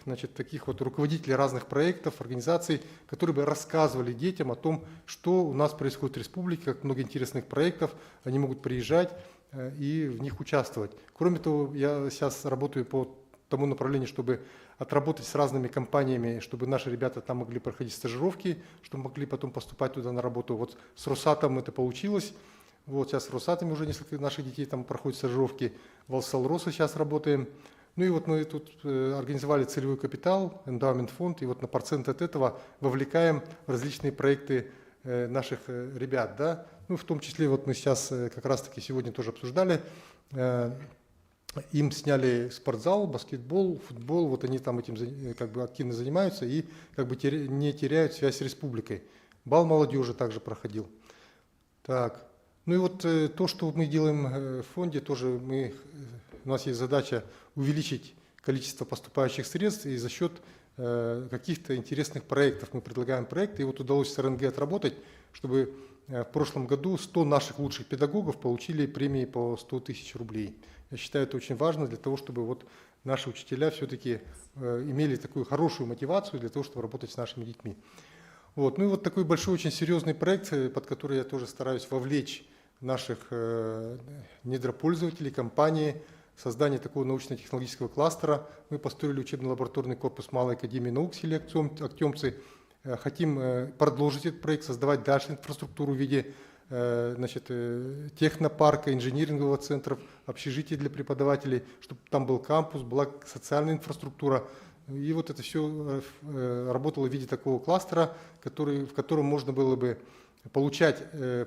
значит, таких вот руководителей разных проектов, организаций, которые бы рассказывали детям о том, что у нас происходит в республике, как много интересных проектов, они могут приезжать и в них участвовать. Кроме того, я сейчас работаю по тому направлению, чтобы отработать с разными компаниями, чтобы наши ребята там могли проходить стажировки, чтобы могли потом поступать туда на работу. Вот с Росатом это получилось. Вот сейчас с Росатами уже несколько наших детей там проходят стажировки. В Алсалроса сейчас работаем. Ну и вот мы тут организовали целевой капитал, эндаумент фонд, и вот на процент от этого вовлекаем в различные проекты наших ребят, да. Ну, в том числе вот мы сейчас как раз-таки сегодня тоже обсуждали, им сняли спортзал, баскетбол, футбол, вот они там этим как бы активно занимаются и как бы не теряют связь с республикой. Бал молодежи также проходил. Так, ну и вот то, что мы делаем в фонде, тоже у нас есть задача увеличить количество поступающих средств, и за счет каких-то интересных проектов мы предлагаем проекты. И вот удалось с РНГ отработать, чтобы в прошлом году 100 наших лучших педагогов получили премии по 100 тысяч рублей. Я считаю, это очень важно для того, чтобы вот наши учителя все-таки имели такую хорошую мотивацию для того, чтобы работать с нашими детьми. Вот. Ну и вот такой большой, очень серьезный проект, под который я тоже стараюсь вовлечь наших недропользователей, компании, создание такого научно-технологического кластера. Мы построили учебно-лабораторный корпус Малой академии наук в селе Актемцы. Хотим продолжить этот проект, создавать дальше инфраструктуру в виде, значит, технопарка, инжинирингового центра, общежитий для преподавателей, чтобы там был кампус, была социальная инфраструктура. И вот это все работало в виде такого кластера, в котором можно было бы получать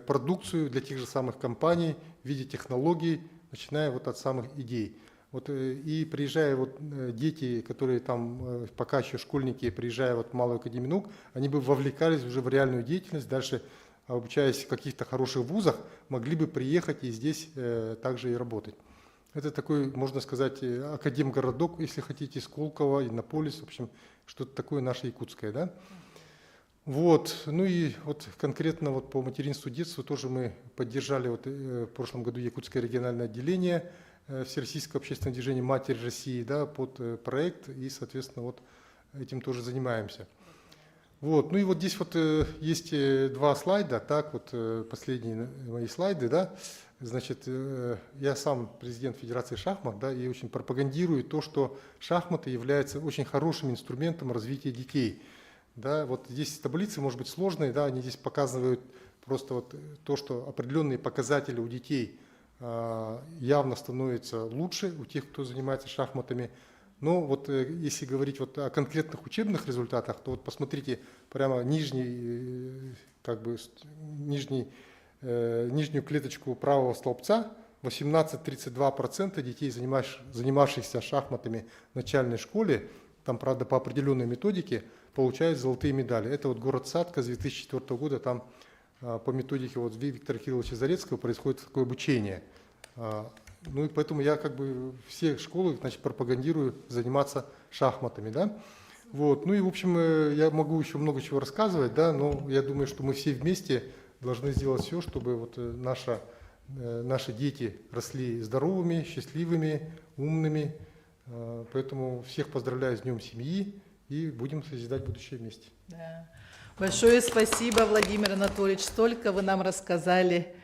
продукцию для тех же самых компаний в виде технологий, начиная вот от самых идей. Вот, и приезжая вот дети, которые там пока еще школьники, приезжая вот в Малую академию наук, они бы вовлекались уже в реальную деятельность, дальше обучаясь в каких-то хороших вузах, могли бы приехать и здесь также и работать. Это такой, можно сказать, академгородок, если хотите, Сколково, Иннополис, в общем, что-то такое наше якутское, да. Вот, ну и вот конкретно вот по материнству и детству тоже мы поддержали вот в прошлом году Якутское региональное отделение Всероссийского общественного движения «Матерь России», да, под проект, и, соответственно, вот этим тоже занимаемся. Вот, ну и вот здесь вот есть два слайда, так, вот последние мои слайды, да. Значит, я сам президент Федерации шахмат, да, и очень пропагандирую то, что шахматы являются очень хорошим инструментом развития детей. Да, вот здесь таблицы, может быть, сложные, да, они здесь показывают просто вот то, что определенные показатели у детей явно становятся лучше, у тех, кто занимается шахматами. Но вот если говорить вот о конкретных учебных результатах, то вот посмотрите прямо нижнюю клеточку правого столбца. 18-32% детей, занимавшихся шахматами в начальной школе, там, правда, по определенной методике, получают золотые медали. Это вот город Сатка с 2004 года, там по методике вот Виктора Кирилловича Зарецкого происходит такое обучение. Ну и поэтому я как бы все школы, значит, пропагандирую заниматься шахматами, да. Вот. Ну и, в общем, я могу еще много чего рассказывать, да, но я думаю, что мы все вместе должны сделать все, чтобы вот наши дети росли здоровыми, счастливыми, умными. Поэтому всех поздравляю с Днем семьи и будем созидать будущее вместе. Да. Большое спасибо, Владимир Анатольевич. Столько вы нам рассказали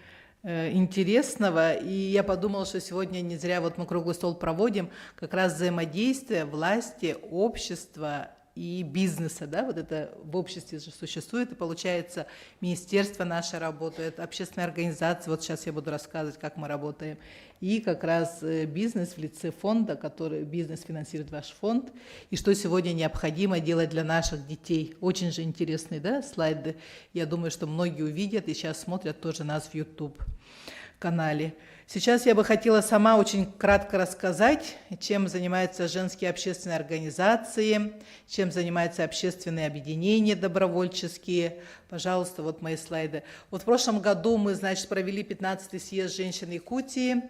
интересного. И я подумала, что сегодня не зря вот мы круглый стол проводим, как раз взаимодействие власти, общества и бизнеса, да, вот это в обществе же существует, и получается, министерство наше работает, общественная организация, вот сейчас я буду рассказывать, как мы работаем, и как раз бизнес в лице фонда, который бизнес финансирует ваш фонд, и что сегодня необходимо делать для наших детей. Очень же интересные, да, слайды, я думаю, что многие увидят и сейчас смотрят тоже нас в YouTube-канале. Сейчас я бы хотела сама очень кратко рассказать, чем занимаются женские общественные организации, чем занимаются общественные объединения добровольческие. Пожалуйста, вот мои слайды. Вот в прошлом году мы, значит, провели 15-й съезд женщин Якутии,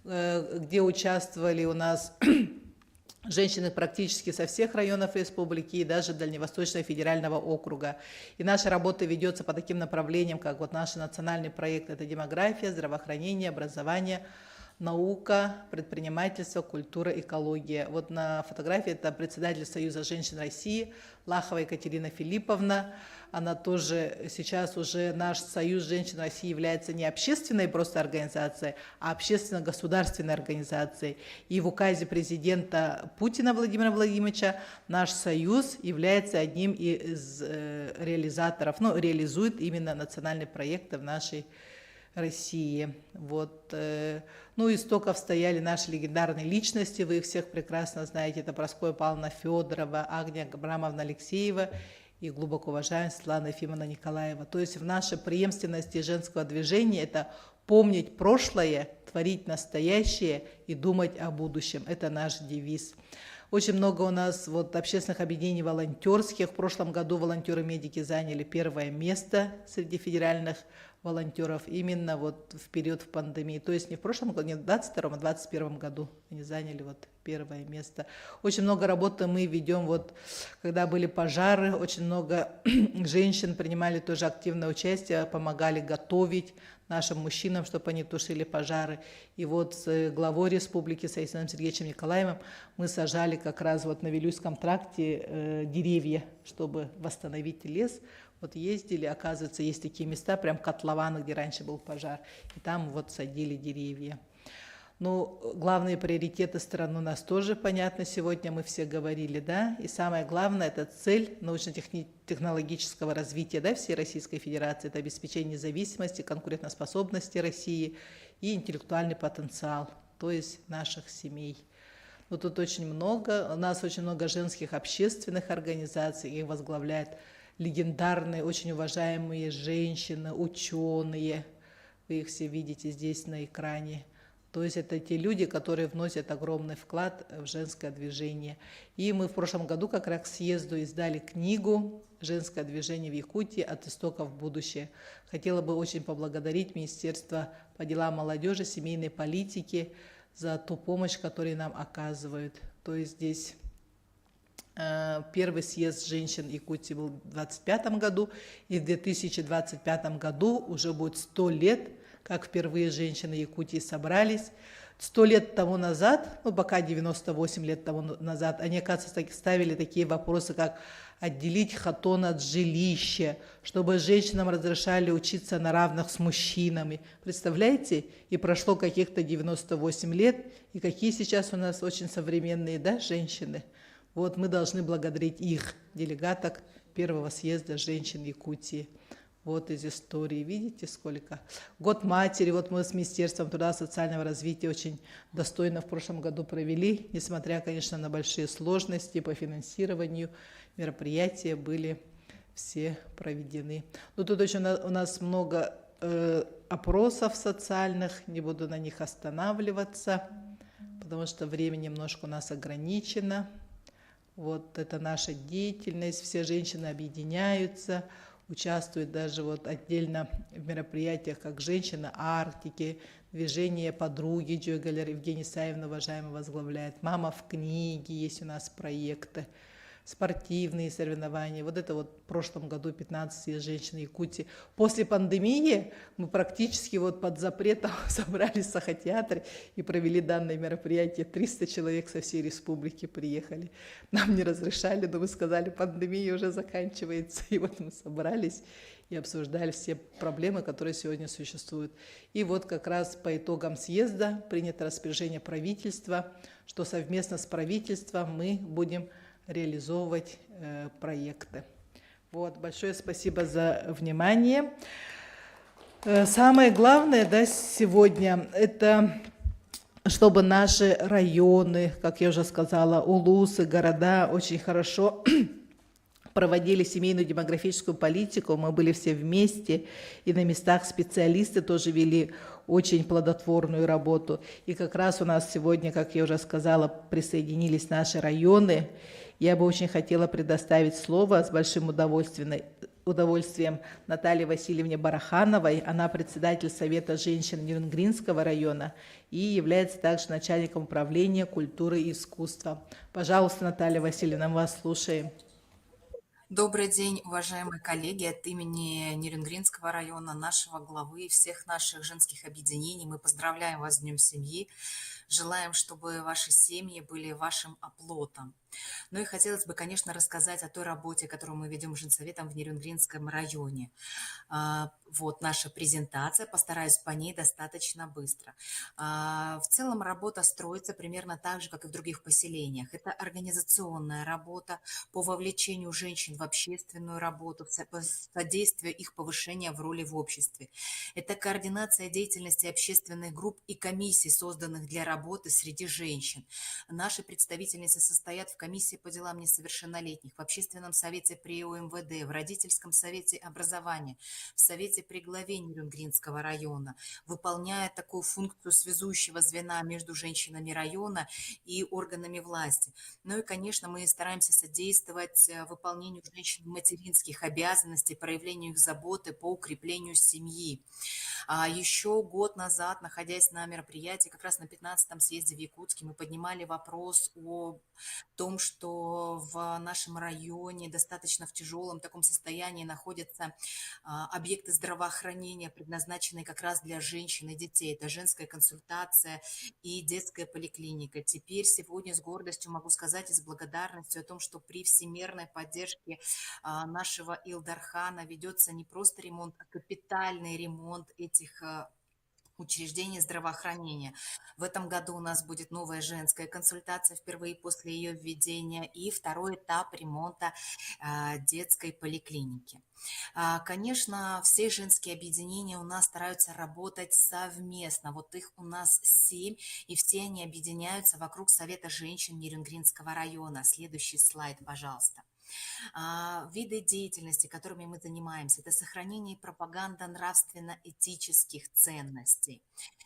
где участвовали у нас женщины практически со всех районов республики и даже Дальневосточного федерального округа. И наша работа ведется по таким направлениям, как вот наш национальный проект – это демография, здравоохранение, образование, наука, предпринимательство, культура, экология. Вот на фотографии это председатель Союза женщин России Лахова Екатерина Филипповна. Она тоже сейчас уже наш Союз женщин России является не общественной просто организацией, а общественно-государственной организацией. И в указе президента Путина Владимира Владимировича наш Союз является одним из реализаторов, ну, реализует именно национальные проекты в нашей России. Вот. Ну, истоков стояли наши легендарные личности, вы их всех прекрасно знаете, это Прасковья Павловна Федорова, Агния Абрамовна Алексеева и глубоко уважаемая Светлана Ефимовна Николаева. То есть в нашей преемственности женского движения это помнить прошлое, творить настоящее и думать о будущем. Это наш девиз. Очень много у нас вот общественных объединений волонтерских. В прошлом году волонтеры-медики заняли первое место среди федеральных волонтеров именно вот в период пандемии. То есть не в прошлом году, не в 2022, а в 2021 году они заняли вот первое место. Очень много работы мы ведем, вот когда были пожары, очень много женщин принимали тоже активное участие, помогали готовить нашим мужчинам, чтобы они тушили пожары. И вот с главой республики, с Александром Сергеевичем Николаевым, мы сажали как раз вот на Вилюйском тракте деревья, чтобы восстановить лес. Вот ездили, оказывается, есть такие места, прям котлованы, где раньше был пожар, и там вот садили деревья. Ну, главные приоритеты страны у нас тоже понятно, сегодня мы все говорили, да, и самое главное, это цель научно-технологического развития, да, всей Российской Федерации, это обеспечение независимости, конкурентоспособности России и интеллектуальный потенциал, то есть наших семей. Но тут очень много, у нас очень много женских общественных организаций, их возглавляет легендарные, очень уважаемые женщины, ученые. Вы их все видите здесь на экране. То есть это те люди, которые вносят огромный вклад в женское движение. И мы в прошлом году как раз к съезду издали книгу «Женское движение в Якутии. От истоков в будущее». Хотела бы очень поблагодарить Министерство по делам молодежи, семейной политики за ту помощь, которую нам оказывают. То есть здесь первый съезд женщин Якутии был в 2025 году, и в 2025 году уже будет 100 лет, как впервые женщины Якутии собрались. 100 лет тому назад, ну пока 98 лет тому назад, они, оказывается, ставили такие вопросы, как отделить хатон от жилища, чтобы женщинам разрешали учиться на равных с мужчинами. Представляете? И прошло каких-то 98 лет, и какие сейчас у нас очень современные, да, женщины. Вот мы должны благодарить их, делегаток первого съезда женщин Якутии. Вот из истории, видите, сколько. Год матери, вот мы с Министерством труда и социального развития очень достойно в прошлом году провели, несмотря, конечно, на большие сложности по финансированию, мероприятия были все проведены. Но тут очень у нас много опросов социальных, не буду на них останавливаться, потому что время немножко у нас ограничено. Вот это наша деятельность, все женщины объединяются, участвуют даже вот отдельно в мероприятиях, как «Женщина Арктики», движение «Подруги» Джойгалер Евгения Исаевна, уважаемая, возглавляет, «Мама в книге», есть у нас проекты, спортивные соревнования. Вот это вот в прошлом году 15 женщин Якутии. После пандемии мы практически вот под запретом собрались в Сахатеатре и провели данное мероприятие. 300 человек со всей республики приехали. Нам не разрешали, но мы сказали, пандемия уже заканчивается. И вот мы собрались и обсуждали все проблемы, которые сегодня существуют. И вот как раз по итогам съезда принято распоряжение правительства, что совместно с правительством мы будем реализовывать проекты. Вот, большое спасибо за внимание. Самое главное, да, сегодня это чтобы наши районы, как я уже сказала, улусы, города очень хорошо проводили семейную демографическую политику, мы были все вместе, и на местах специалисты тоже вели очень плодотворную работу. И как раз у нас сегодня, как я уже сказала, присоединились наши районы. Я бы очень хотела предоставить слово с большим удовольствием Наталье Васильевне Барахановой. Она председатель Совета женщин Нерюнгринского района и является также начальником управления культуры и искусства. Пожалуйста, Наталья Васильевна, мы вас слушаем. Добрый день, уважаемые коллеги. От имени Нерюнгринского района, нашего главы и всех наших женских объединений мы поздравляем вас с Днем семьи. Желаем, чтобы ваши семьи были вашим оплотом. Ну и хотелось бы, конечно, рассказать о той работе, которую мы ведем женсоветом в Нерюнгринском районе. Вот наша презентация, постараюсь по ней достаточно быстро. В целом работа строится примерно так же, как и в других поселениях. Это организационная работа по вовлечению женщин в общественную работу, по содействию их повышения в роли в обществе. Это координация деятельности общественных групп и комиссий, созданных для работы среди женщин. Наши представительницы состоят в комиссии по делам несовершеннолетних, в общественном совете при УМВД, в родительском совете образования, в совете при главе Нерюнгринского района, выполняя такую функцию связующего звена между женщинами района и органами власти. Ну и, конечно, мы стараемся содействовать выполнению женщин материнских обязанностей, проявлению их заботы по укреплению семьи. Еще год назад, находясь на мероприятии, как раз на 15-м съезде в Якутске, мы поднимали вопрос о том, что в нашем районе достаточно в тяжелом таком состоянии находятся объекты здравоохранения, предназначенные как раз для женщин и детей. Это женская консультация и детская поликлиника. Теперь сегодня с гордостью могу сказать и с благодарностью о том, что при всемирной поддержке нашего Илдархана ведется не просто ремонт, а капитальный ремонт этих учреждений здравоохранения. В этом году у нас будет новая женская консультация впервые после ее введения и второй этап ремонта детской поликлиники. Конечно, все женские объединения у нас стараются работать совместно. Вот их у нас 7, и все они объединяются вокруг Совета женщин Нерюнгринского района. Следующий слайд, пожалуйста. Виды деятельности, которыми мы занимаемся, это сохранение и пропаганда нравственно-этических ценностей.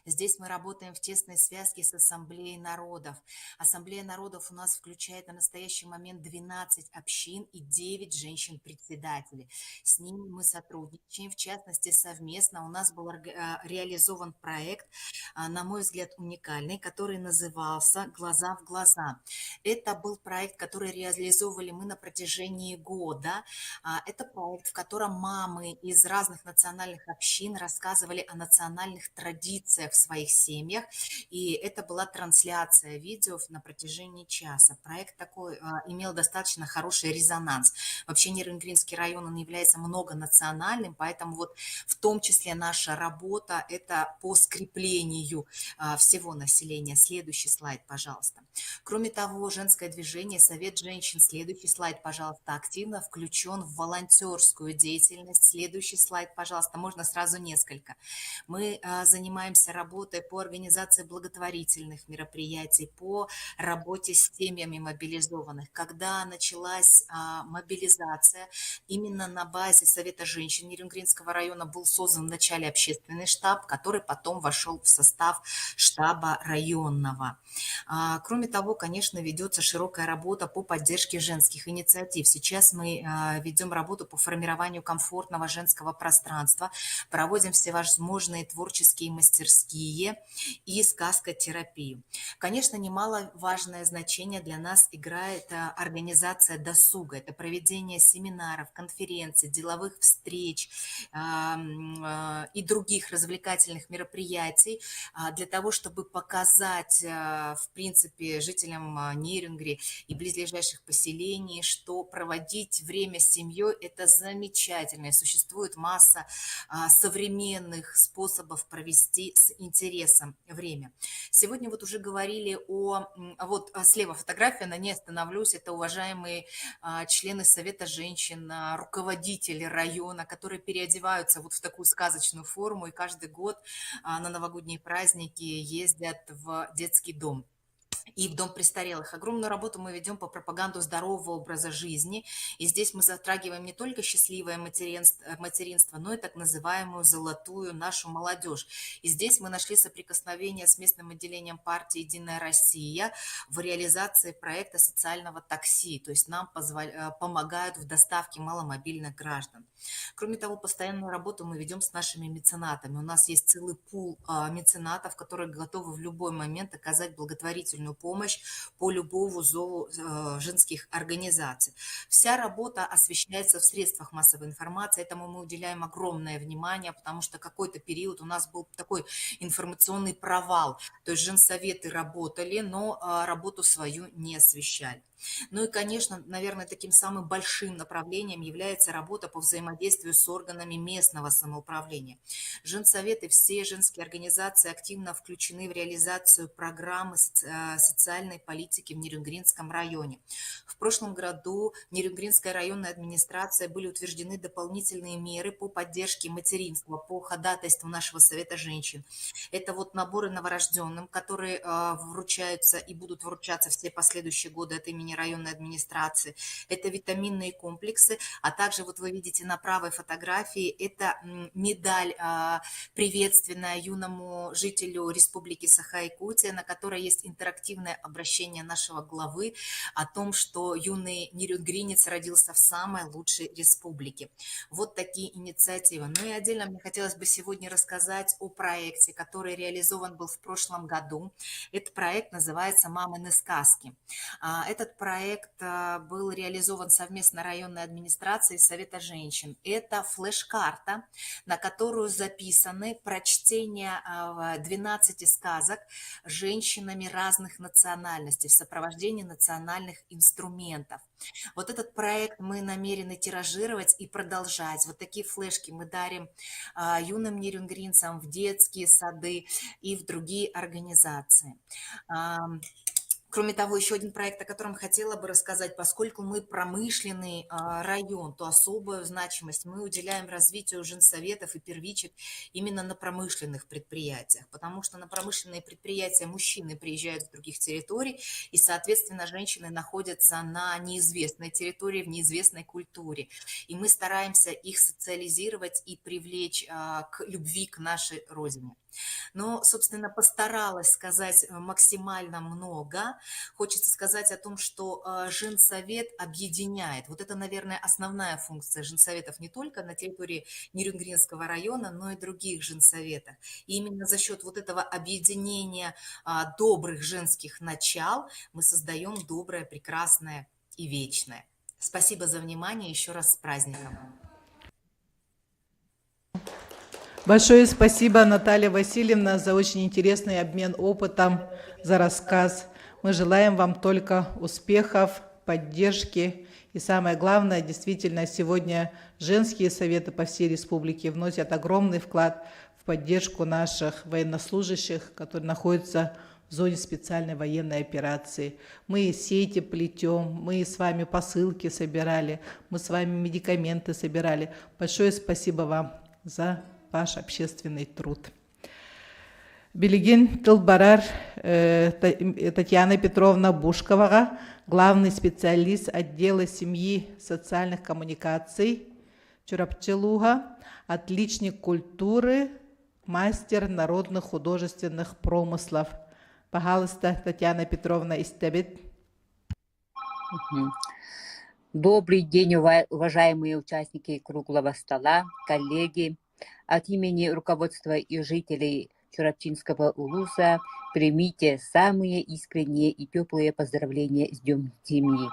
Здесь мы работаем в тесной связке с Ассамблеей народов. Ассамблея народов у нас включает на настоящий момент 12 общин и 9 женщин-председателей. С ними мы сотрудничаем, в частности, совместно. У нас был реализован проект, на мой взгляд, уникальный, который назывался «Глаза в глаза». Это был проект, который реализовывали мы на протяжении года. Это проект, в котором мамы из разных национальных общин рассказывали о национальных традициях в своих семьях, и это была трансляция видео на протяжении часа. Проект такой имел достаточно хороший резонанс. Вообще Нерюнгринский район, он является многонациональным, поэтому вот в том числе наша работа – это по скреплению всего населения. Следующий слайд, пожалуйста. Кроме того, женское движение «Совет женщин», следующий слайд, пожалуйста, активно включен в волонтерскую деятельность. Следующий слайд, пожалуйста, можно сразу несколько. Мы занимаемся работой по организации благотворительных мероприятий, по работе с семьями мобилизованных. Когда началась мобилизация, именно на базе Совета женщин Нерюнгринского района был создан в начале общественный штаб, который потом вошел в состав штаба районного. Кроме того, конечно, ведется широкая работа по поддержке женских инициатив. Сейчас мы ведем работу по формированию комфортного женского пространства, проводим всевозможные творческие мастерские и сказкотерапию. Конечно, немаловажное значение для нас играет организация досуга. Это проведение семинаров, конференций, деловых встреч и других развлекательных мероприятий для того, чтобы показать, в принципе, жителям Нерюнгри и близлежащих поселений, что что проводить время с семьей – это замечательно. И существует масса современных способов провести с интересом время. Сегодня вот уже говорили вот слева фотография, на ней остановлюсь, это уважаемые члены Совета женщин, руководители района, которые переодеваются вот в такую сказочную форму и каждый год на новогодние праздники ездят в детский дом и в дом престарелых. Огромную работу мы ведем по пропаганду здорового образа жизни. И здесь мы затрагиваем не только счастливое материнство, но и так называемую золотую нашу молодежь. И здесь мы нашли соприкосновение с местным отделением партии «Единая Россия» в реализации проекта социального такси. То есть нам помогают в доставке маломобильных граждан. Кроме того, постоянную работу мы ведем с нашими меценатами. У нас есть целый пул меценатов, которые готовы в любой момент оказать благотворительную помощь по любому зову женских организаций. Вся работа освещается в средствах массовой информации, этому мы уделяем огромное внимание, потому что какой-то период у нас был такой информационный провал. То есть женсоветы работали, но работу свою не освещали. Ну и, конечно, наверное, таким самым большим направлением является работа по взаимодействию с органами местного самоуправления. Женсоветы, все женские организации активно включены в реализацию программы социальной политики в Нерюнгринском районе. В прошлом году Нерюнгринская районная администрация были утверждены дополнительные меры по поддержке материнства, по ходатайству нашего Совета женщин. Это вот наборы новорожденным, которые вручаются и будут вручаться все последующие годы от имени районной администрации. Это витаминные комплексы, а также вот вы видите на правой фотографии, это медаль приветственная юному жителю Республики Саха-Якутия, на которой есть интерактивное обращение нашего главы о том, что юный нерюнгринец родился в самой лучшей республике. Вот такие инициативы. Ну и отдельно мне хотелось бы сегодня рассказать о проекте, который реализован был в прошлом году. Этот проект называется «Мамины сказки». Этот проект был реализован совместно районной администрацией и Совета женщин. Это флеш-карта, на которую записаны прочтения 12 сказок женщинами разных национальностей в сопровождении национальных инструментов. Вот этот проект мы намерены тиражировать и продолжать. Вот такие флешки мы дарим юным нерюнгринцам в детские сады и в другие организации. Кроме того, еще один проект, о котором хотела бы рассказать, поскольку мы промышленный район, то особую значимость мы уделяем развитию женсоветов и первичек именно на промышленных предприятиях, потому что на промышленные предприятия мужчины приезжают с других территорий, и, соответственно, женщины находятся на неизвестной территории, в неизвестной культуре. И мы стараемся их социализировать и привлечь к любви к нашей родине. Но, собственно, постаралась сказать максимально много. Хочется сказать о том, что женсовет объединяет. Вот это, наверное, основная функция женсоветов не только на территории Нерюнгринского района, но и других женсоветов. И именно за счет вот этого объединения добрых женских начал мы создаем доброе, прекрасное и вечное. Спасибо за внимание. Еще раз с праздником. Большое спасибо, Наталья Васильевна, за очень интересный обмен опытом, за рассказ. Мы желаем вам только успехов, поддержки. И самое главное, действительно, сегодня женские советы по всей республике вносят огромный вклад в поддержку наших военнослужащих, которые находятся в зоне специальной военной операции. Мы сети плетем, мы с вами посылки собирали, мы с вами медикаменты собирали. Большое спасибо вам за ваш общественный труд. Билигин Тылбарар Татьяна Петровна Бушкова, главный специалист отдела семьи социальных коммуникаций Чурапчелуга, отличник культуры, мастер народных художественных промыслов. Пожалуйста, Татьяна Петровна Истебит. Добрый день, уважаемые участники круглого стола, коллеги. От имени руководства и жителей Чурапчинского улуса примите самые искренние и теплые поздравления с Днем семьи.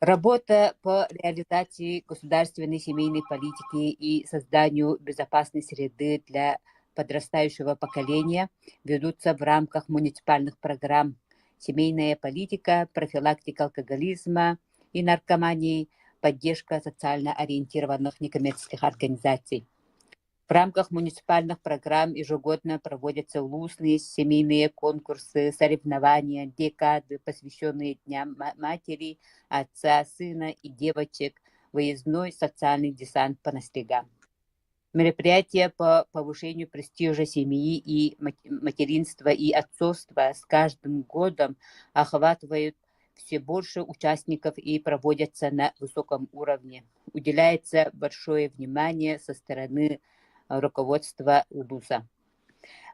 Работа по реализации государственной семейной политики и созданию безопасной среды для подрастающего поколения ведутся в рамках муниципальных программ «Семейная политика», «Профилактика алкоголизма», и наркомании, поддержка социально ориентированных некоммерческих организаций. В рамках муниципальных программ ежегодно проводятся улусные семейные конкурсы, соревнования, декады, посвященные Дням матери, отца, сына и девочек, выездной социальный десант по ночлегам. Мероприятия по повышению престижа семьи и материнства и отцовства с каждым годом охватывают все больше участников и проводятся на высоком уровне. Уделяется большое внимание со стороны руководства Улуса.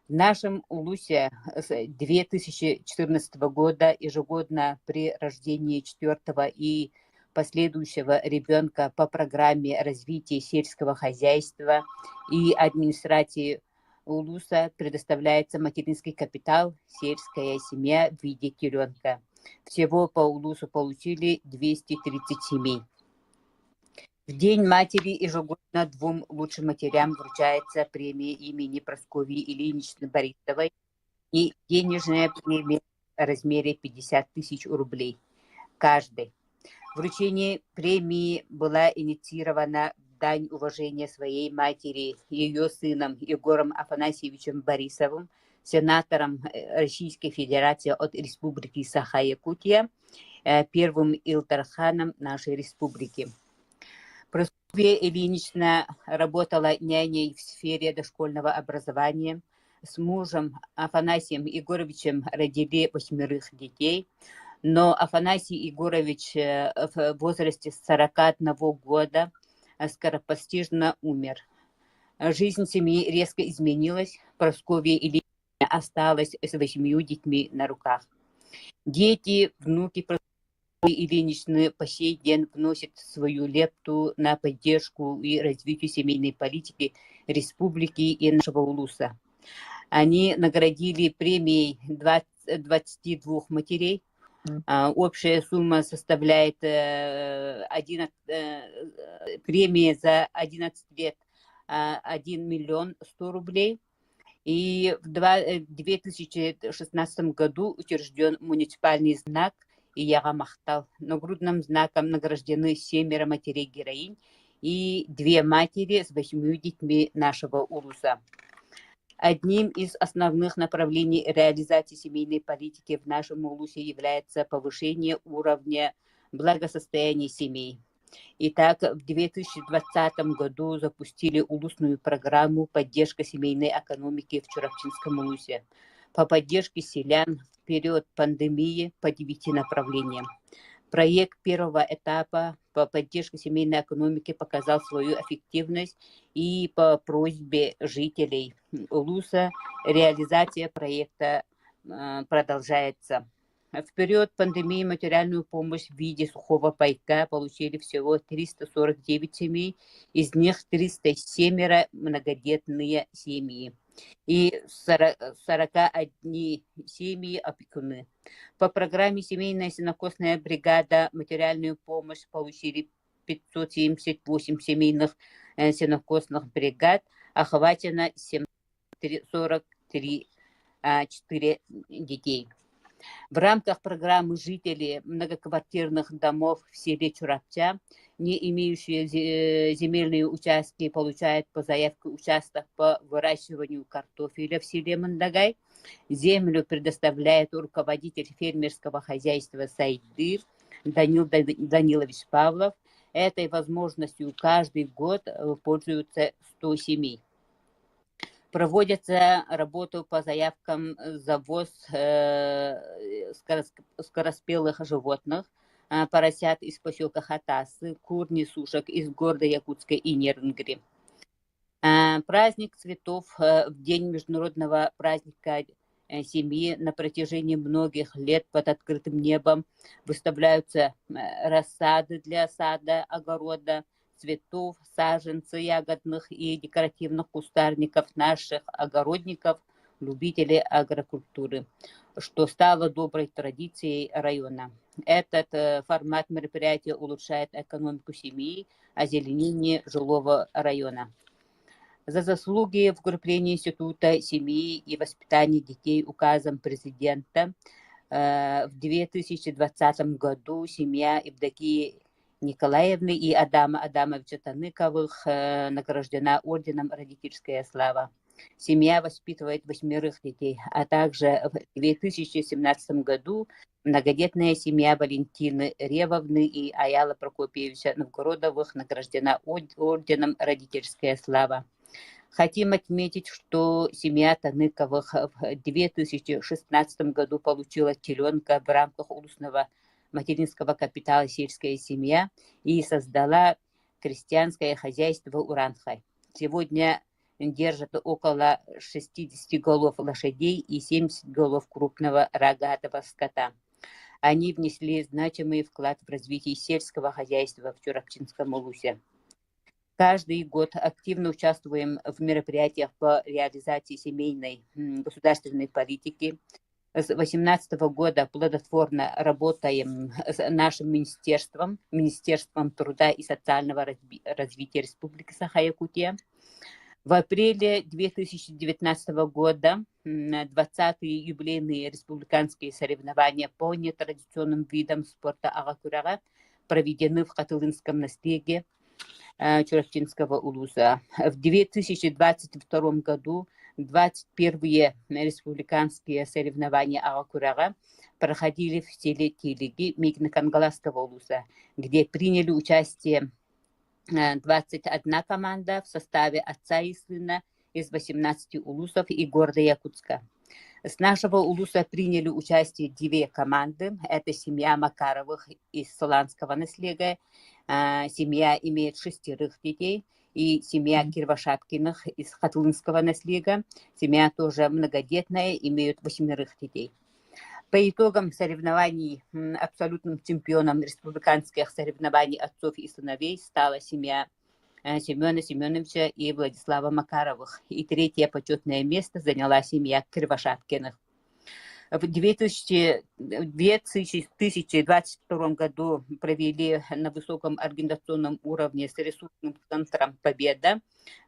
В нашем Улусе с 2014 года ежегодно при рождении 4-го и последующего ребенка по программе развития сельского хозяйства и администрации Улуса предоставляется материнский капитал «Сельская семья» в виде теленка. Всего по Улусу получили 230 семей. В День матери ежегодно 2 лучшим матерям вручается премия имени Прасковьи Ильиничны Борисовой и денежная премия в размере 50 000 рублей каждой. Вручение премии была инициирована в дань уважения своей матери, ее сыном Егором Афанасьевичем Борисовым, сенатором Российской Федерации от Республики Саха-Якутия, первым Илтарханом нашей республики. Прасковья Ильинична работала няней в сфере дошкольного образования. С мужем Афанасием Егоровичем родили 8 детей, но Афанасий Егорович в возрасте 41 года скоропостижно умер. Жизнь семьи резко изменилась. Прасковья Ильинична осталась с 8 детьми на руках. Дети, внуки Прасковьи Ильиничны по сей день вносят свою лепту на поддержку и развитие семейной политики республики и нашего Улуса. Они наградили премией 22 матерей. Общая сумма составляет премия за 11 лет 1 миллион 100 рублей. И в 2016 году учрежден муниципальный знак Ияга Махтал. Нагрудным знаком награждены 7 матерей-героинь и 2 матери с 8 детьми нашего Улуса. Одним из основных направлений реализации семейной политики в нашем Улусе является повышение уровня благосостояния семей. Итак, в 2020 году запустили улусную программу «Поддержка семейной экономики» в Чурапчинском Улусе по поддержке селян в период пандемии по 9 направлениям. Проект первого этапа по поддержке семейной экономики показал свою эффективность, и по просьбе жителей Улуса реализация проекта продолжается. В период пандемии материальную помощь в виде сухого пайка получили всего 349 семей, из них 307 многодетные семьи и 41 семьи опекуны. По программе «Семейная сенокосная бригада» материальную помощь получили 578 семейных сенокосных бригад, охвачено 43 детей. В рамках программы жители многоквартирных домов в селе Чурапча, не имеющие земельные участки, получают по заявке участок по выращиванию картофеля в селе Мандагай. Землю предоставляет руководитель фермерского хозяйства Сайдыр Данил Данилович Павлов. Этой возможностью каждый год пользуются 100 семей. Проводятся работы по заявкам завоз скороспелых животных, поросят из поселка Хатасы, кур, несушек из города Якутска и Нернгри. Праздник цветов в день международного праздника семьи на протяжении многих лет под открытым небом выставляются рассады для сада, огорода, цветов, саженцев, ягодных и декоративных кустарников наших огородников, любителей агрокультуры, что стало доброй традицией района. Этот формат мероприятия улучшает экономику семьи, озеленение жилого района. За заслуги в укреплении института семьи и воспитания детей указом президента В 2020 году семья Евдокии Николаевны и Адама Адамовича Таныковых награждена орденом «Родительская слава». Семья воспитывает 8 детей, а также в 2017 году многодетная семья Валентины Ревовны и Аяла Прокопьевича Новгородовых награждена орденом «Родительская слава». Хотим отметить, что семья Таныковых в 2016 году получила теленка в рамках улусного материнского капитала «Сельская семья» и создала крестьянское хозяйство «Уранхай». Сегодня держат около 60 голов лошадей и 70 голов крупного рогатого скота. Они внесли значимый вклад в развитие сельского хозяйства в Чурапчинском улусе. Каждый год активно участвуем в мероприятиях по реализации семейной государственной политики. С 2018 года плодотворно работаем с нашим Министерством труда и социального развития Республики Саха-Якутия. В апреле 2019 года 20-е юбилейные республиканские соревнования по нетрадиционным видам спорта Агакурага проведены в Хатылынском наследии Чурапчинского улуса. В 2022 году 21-е республиканские соревнования Агакурага проходили в селе Тилиги Мигнакангаласского улуса, где приняли участие 21 команда в составе отца и сына из 18 улусов и города Якутска. С нашего улуса приняли участие 2 команды. Это семья Макаровых из Соланского наследия. Семья имеет 6 детей. И семья Кирвашапкиных из Хатылынского наследия. Семья тоже многодетная, имеют 8 детей. По итогам соревнований абсолютным чемпионом республиканских соревнований отцов и сыновей стала семья Семена Семеновича и Владислава Макаровых. И 3-е почетное место заняла семья Кривошапкиных. В 2022 году провели на высоком организационном уровне с ресурсным центром «Победа»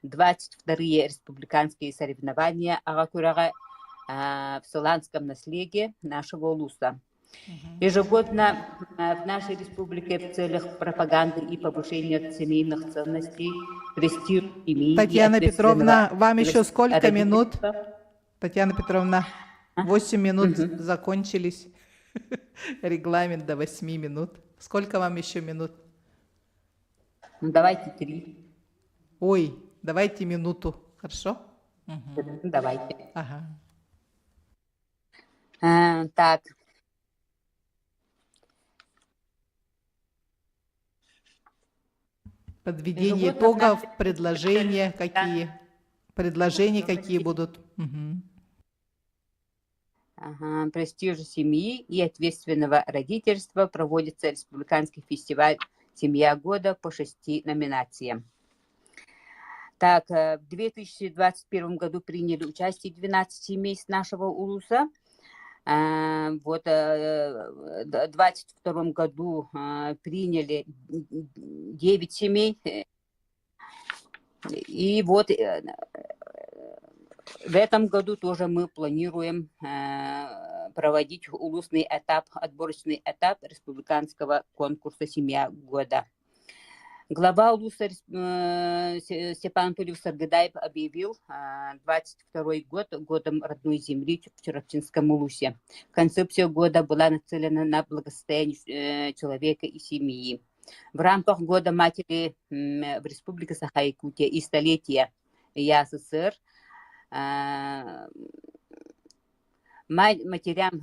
22-е республиканские соревнования Агакурага в Соланском наследии нашего улуса. Ежегодно в нашей республике в целях пропаганды и повышения семейных ценностей, престижа семьи. Татьяна Петровна, вам еще сколько минут? Татьяна Петровна, 8 минут закончились. Регламент до 8 минут. Сколько вам еще минут? Давайте 3. Ой, давайте минуту. Хорошо? Давайте. Ага. Так. Подведение итогов, предложения какие? Предложения какие будут? Престижа семьи и ответственного родительства проводится республиканский фестиваль «Семья года» по 6 номинациям. Так, в 2021 году приняли участие 12 семей с нашего улуса. Вот в 2022 году приняли 9 семей. И вот в этом году тоже мы планируем проводить улусный этап, отборочный этап республиканского конкурса «Семья года». Глава улуса Степан Анатольевич Саргадаев объявил 22 год годом родной земли в Чурапчинском улусе. Концепция года была нацелена на благосостояние человека и семьи. В рамках года матери в Республике Саха-Якутия и столетия ЯССР матерям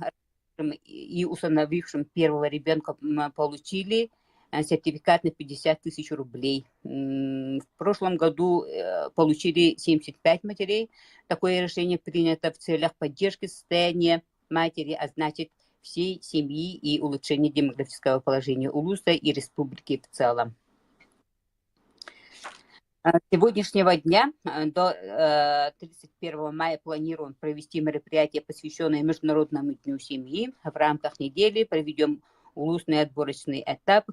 и усыновившим первого ребенка получили сертификат на 50 000 рублей. В прошлом году получили 75 матерей. Такое решение принято в целях поддержки состояния матери, а значит всей семьи и улучшения демографического положения улуса и республики в целом. С сегодняшнего дня до 31 мая планируем провести мероприятие, посвященное Международному дню семьи. В рамках недели проведем улусный отборочный этап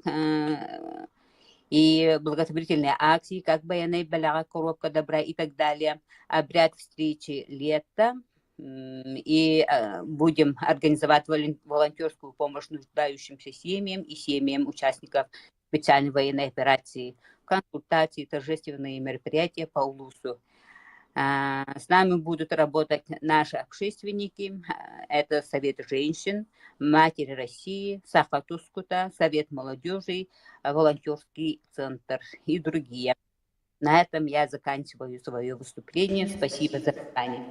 и благотворительные акции, как Баянай Баляга, коробка добра и так далее. Обряд встречи лета и будем организовать волонтерскую помощь нуждающимся семьям и семьям участников специальной военной операции, консультации, торжественные мероприятия по Улусу. С нами будут работать наши общественники, это Совет женщин, Матери России, Саха Тускута, Совет молодежи, волонтерский центр и другие. На этом я заканчиваю свое выступление. Спасибо за внимание.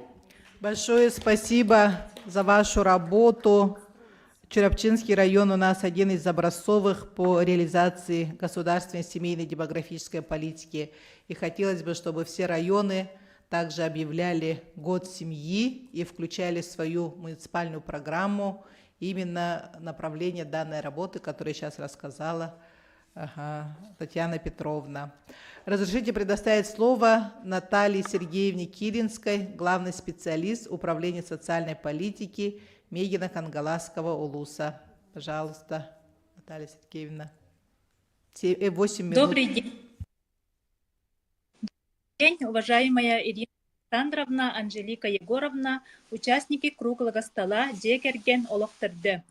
Большое спасибо за вашу работу. Чурапчинский район у нас один из образцовых по реализации государственной семейной демографической политики. И хотелось бы, чтобы все районы также объявляли год семьи и включали в свою муниципальную программу именно направление данной работы, которую сейчас рассказала Татьяна Петровна. Разрешите предоставить слово Наталье Сергеевне Киринской, главный специалист Управления социальной политики Мегина Кангаласского улуса. Пожалуйста, Наталья Сергеевна. 8 минут. Добрый день, уважаемая Ирина Александровна, Анжелика Егоровна, участники круглого стола Декерген Олохтерде.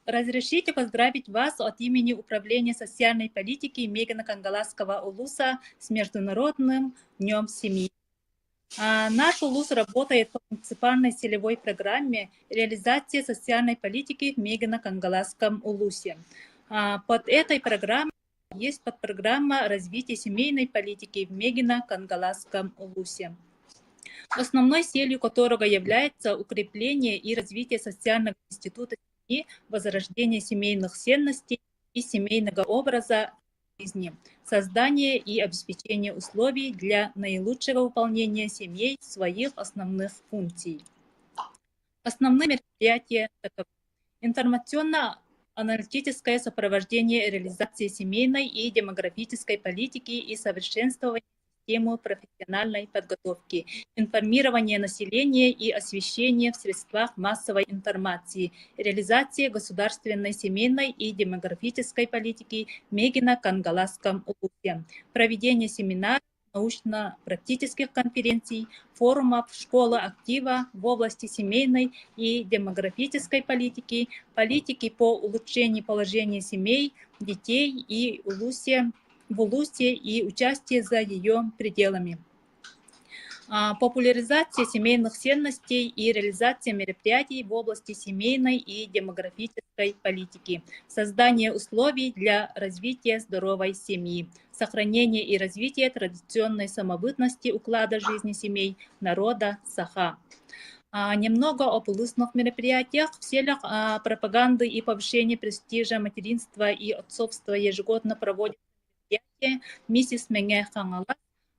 Разрешите поздравить вас от имени Управления социальной политики Мегина Кангаласского улуса с Международным днем семьи. Наш улус работает по муниципальной целевой программе реализации социальной политики в Мегина Кангаласском улусе. Под этой программой есть подпрограмма развития семейной политики в Мегина Кангаласском улусе, основной целью которого является укрепление и развитие социального института семьи, возрождение семейных ценностей и семейного образа жизни, создание и обеспечение условий для наилучшего выполнения семьей своих основных функций. Основные мероприятия таковы: информационно-аналитическое сопровождение реализации семейной и демографической политики и совершенствование системы профессиональной подготовки, информирование населения и освещение в средствах массовой информации, реализация государственной семейной и демографической политики в Мегина Кангаласском улусе, проведение семинаров, научно-практических конференций, форумов, школы актива в области семейной и демографической политики, политики по улучшению положения семей, детей и в улусе и участие за ее пределами. Популяризация семейных ценностей и реализация мероприятий в области семейной и демографической политики, создание условий для развития здоровой семьи, сохранение и развитие традиционной самобытности уклада жизни семей народа Саха. Немного о улусных мероприятиях в целях пропаганды и повышения престижа материнства и отцовства ежегодно проводится мероприятие «Миссис Менге Хангала»,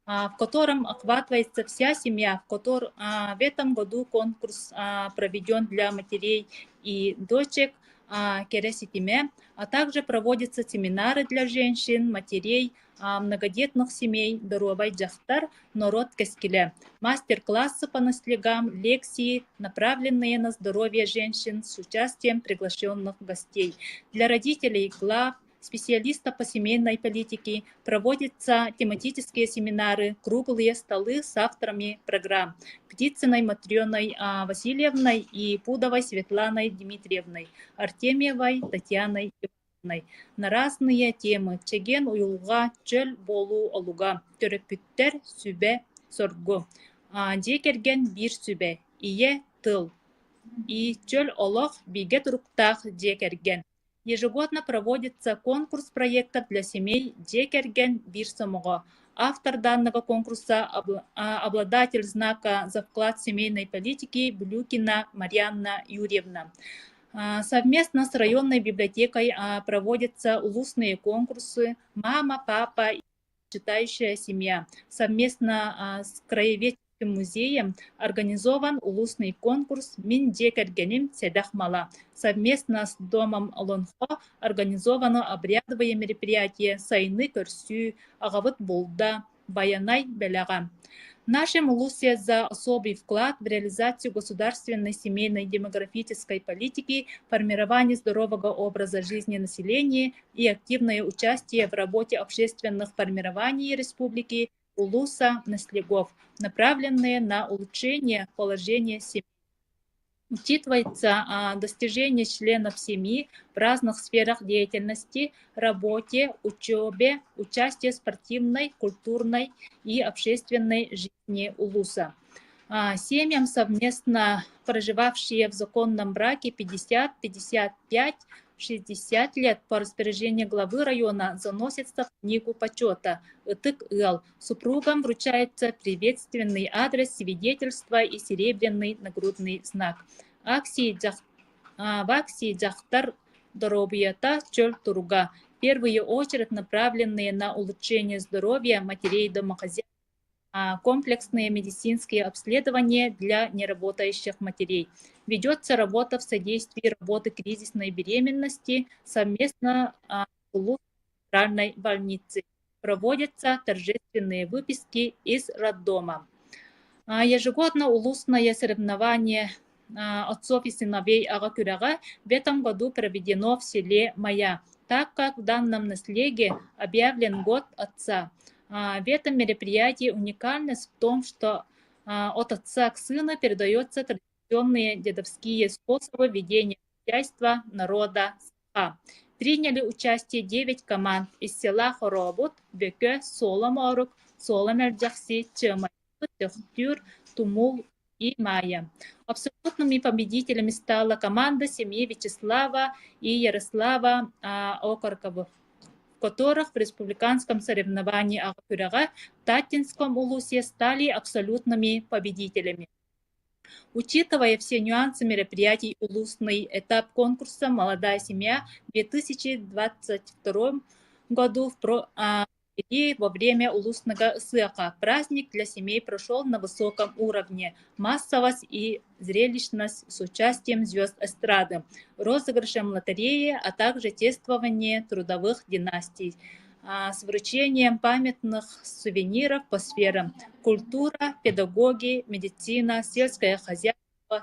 в котором охватывается вся семья, в этом году конкурс проведен для матерей и дочек Кереситиме, а также проводятся семинары для женщин, матерей, многодетных семей Доровай Джахтар, Нород Кескиле, мастер-классы по наслегам, лекции, направленные на здоровье женщин с участием приглашенных гостей. Для родителей, глав, специалистов по семейной политике проводятся тематические семинары, круглые столы с авторами программ Птицыной Матрёной Васильевной и Пудовой Светланой Дмитриевной, Артемьевой Татьяной Ивановной на разные темы: чеген уюлга, чөл болу олуга, төрөпүттер сүбе сорго, декерген бир сүбе, ие тыл, и чөл олох биге туруктах декерген. Ежегодно проводится конкурс проектов для семей Декерген Бирсомого. Автор данного конкурса – обладатель знака «За вклад семейной политики» Блюкина Марьяна Юрьевна. Совместно с районной библиотекой проводятся улусные конкурсы «Мама, папа и читающая семья». Совместно с краеведческим музеем организован улусный конкурс «Мин Декергеним Седахмала». Совместно с домом Олонхо организовано обрядовые мероприятия «Сайны Көрсü», «Агавыт Болда», «Баянай Беляга». В нашем улусе за особый вклад в реализацию государственной семейной демографической политики, формирование здорового образа жизни населения и активное участие в работе общественных формирований республики улуса наслегов, направленные на улучшение положения семей. Учитывается достижения членов семьи в разных сферах деятельности, работе, учебе, участии в спортивной, культурной и общественной жизни улуса. Семьям, совместно проживавшие в законном браке 50, 55, 60 лет по распоряжению главы района заносятся в книгу почета ИТК-ИЛ. Супругам вручается приветственный адрес, свидетельство и серебряный нагрудный знак. В акции «Джахтар Доробията Чөл Туруга» в первую очередь направленные на улучшение здоровья матерей домохозяек, комплексные медицинские обследования для неработающих матерей. Ведется работа в содействии работы кризисной беременности совместно с центральной больницей. Проводятся торжественные выписки из роддома. Ежегодно улусное соревнование отцов и сыновей Агакюрага в этом году проведено в селе Мая, так как в данном наследии объявлен год отца. В этом мероприятии уникальность в том, что от отца к сыну передаются традиционные дедовские способы ведения хозяйства народа Саха. Приняли участие 9 команд из села Хоробут, Беке, Соломорук, Соломерджахси, Чемай, Техтюр, Тумул и Майя. Абсолютными победителями стала команда семьи Вячеслава и Ярослава Окорковых, в которых в республиканском соревновании Агакюрага в Татинском улусе стали абсолютными победителями. Учитывая все нюансы мероприятий, улусный этап конкурса «Молодая семья» в 2022 году во время улусного СЭКа. Праздник для семей прошел на высоком уровне. Массовость и зрелищность с участием звезд эстрады, розыгрышем лотереи, а также тестование трудовых династий с вручением памятных сувениров по сферам культура, педагоги, медицина, сельское хозяйство,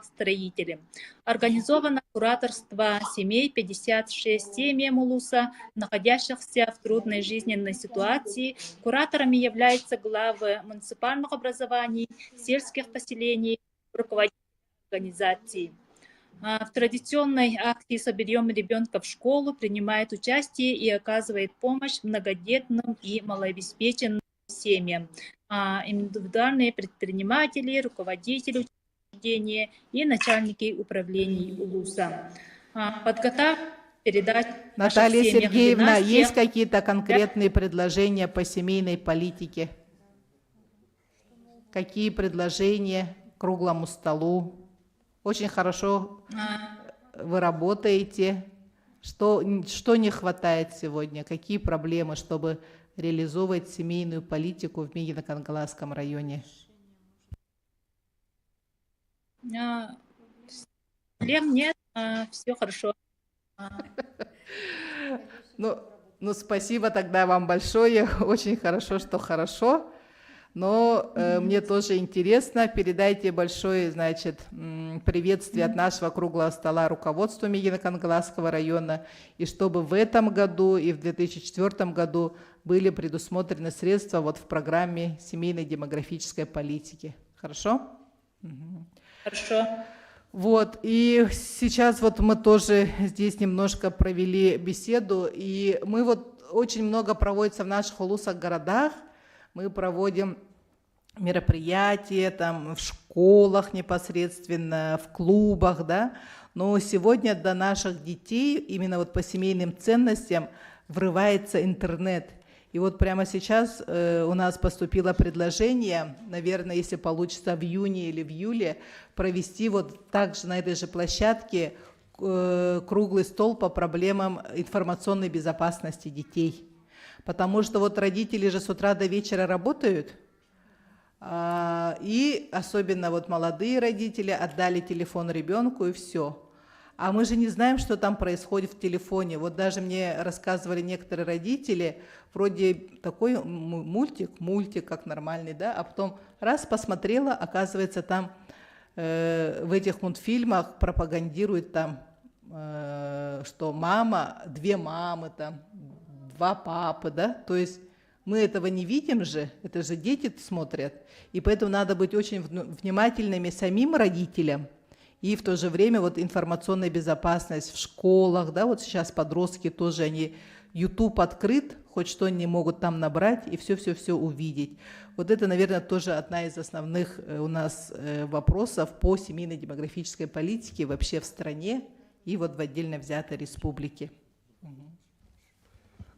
строители. Организовано кураторство семей 56 семьям улуса, находящихся в трудной жизненной ситуации. Кураторами являются главы муниципальных образований, сельских поселений, руководители организаций. В традиционной акции «Соберем ребенка в школу» принимает участие и оказывает помощь многодетным и малообеспеченным семьям. Индивидуальные предприниматели, руководители учреждения и начальники управлений улуса. Подготовка передач. Наталья Сергеевна, есть какие-то конкретные предложения по семейной политике? Какие предложения к круглому столу? Очень хорошо вы работаете. Что не хватает сегодня? Какие проблемы, чтобы реализовывать семейную политику в Мегино-Кангаласском районе? Проблем нет, все хорошо. Ну, спасибо тогда вам большое. Очень хорошо, что хорошо. Но мне тоже интересно, передайте большое, значит, приветствие от нашего круглого стола руководству Мегино-Кангаласского района, и чтобы в этом году и в 2004 году были предусмотрены средства вот в программе семейной демографической политики. Хорошо? Хорошо. Вот, и сейчас вот мы тоже здесь немножко провели беседу, и мы вот очень много проводится в наших улусах, городах. Мы проводим мероприятия там в школах непосредственно, в клубах, да. Но сегодня до наших детей именно вот по семейным ценностям врывается интернет. И вот прямо сейчас у нас поступило предложение, наверное, если получится в июне или в июле, провести вот также на этой же площадке круглый стол по проблемам информационной безопасности детей. Потому что вот родители же с утра до вечера работают, и особенно вот молодые родители отдали телефон ребенку и все. А мы же не знаем, что там происходит в телефоне. Вот даже мне рассказывали некоторые родители, вроде такой мультик как нормальный, да, а потом раз посмотрела, оказывается, там в этих мультфильмах пропагандируют там, что мама, 2 мамы там, 2 папы, да, то есть мы этого не видим же, это же дети смотрят, и поэтому надо быть очень внимательными самим родителям и в то же время вот информационная безопасность в школах, да, вот сейчас подростки тоже, они, YouTube открыт, хоть что они могут там набрать и все-все-все увидеть. Вот это, наверное, тоже одна из основных у нас вопросов по семейной демографической политике вообще в стране и вот в отдельно взятой республике.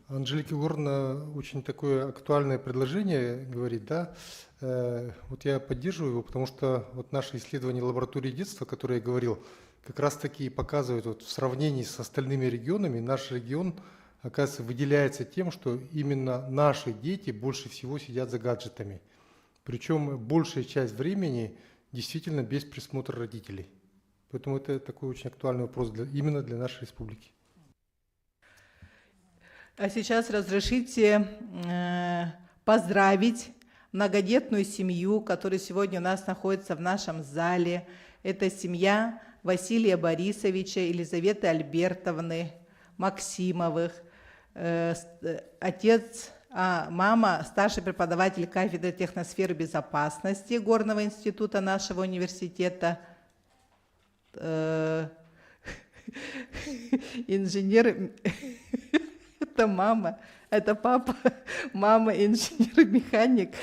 Анжелика Егоровна очень такое актуальное предложение говорит, да. Вот я поддерживаю его, потому что вот наши исследования лаборатории детства, которые я говорил, как раз таки показывают вот в сравнении с остальными регионами, наш регион, оказывается, выделяется тем, что именно наши дети больше всего сидят за гаджетами. Причем большая часть времени действительно без присмотра родителей. Поэтому это такой очень актуальный вопрос именно для нашей республики. А сейчас разрешите поздравить многодетную семью, которая сегодня у нас находится в нашем зале. Это семья Василия Борисовича, Елизаветы Альбертовны Максимовых, отец, мама, старший преподаватель кафедры техносферы безопасности Горного института нашего университета, инженер, это мама, это папа, мама, инженер-механик,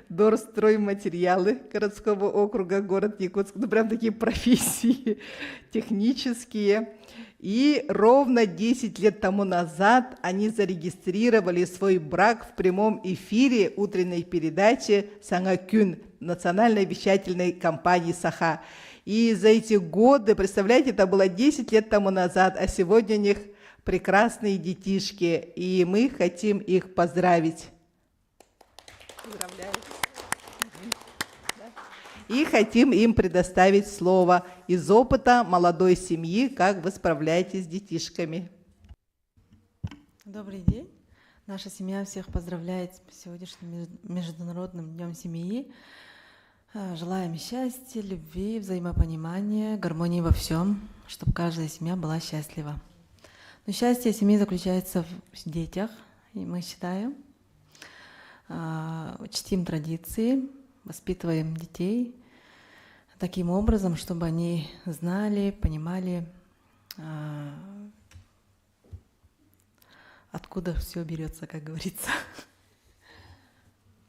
Дорстройматериалы городского округа, город Якутск, ну прям такие профессии технические. И ровно 10 лет тому назад они зарегистрировали свой брак в прямом эфире утренней передачи «Сангакюн» национальной вещательной компании «Саха». И за эти годы, представляете, это было 10 лет тому назад, а сегодня у них прекрасные детишки, и мы хотим их поздравить. Поздравляю. И хотим им предоставить слово из опыта молодой семьи, как вы справляетесь с детишками. Добрый день. Наша семья всех поздравляет с сегодняшним Международным днем семьи. Желаем счастья, любви, взаимопонимания, гармонии во всем, чтобы каждая семья была счастлива. Но счастье семьи заключается в детях, и мы считаем, чтим традиции, воспитываем детей таким образом, чтобы они знали, понимали, откуда все берется, как говорится.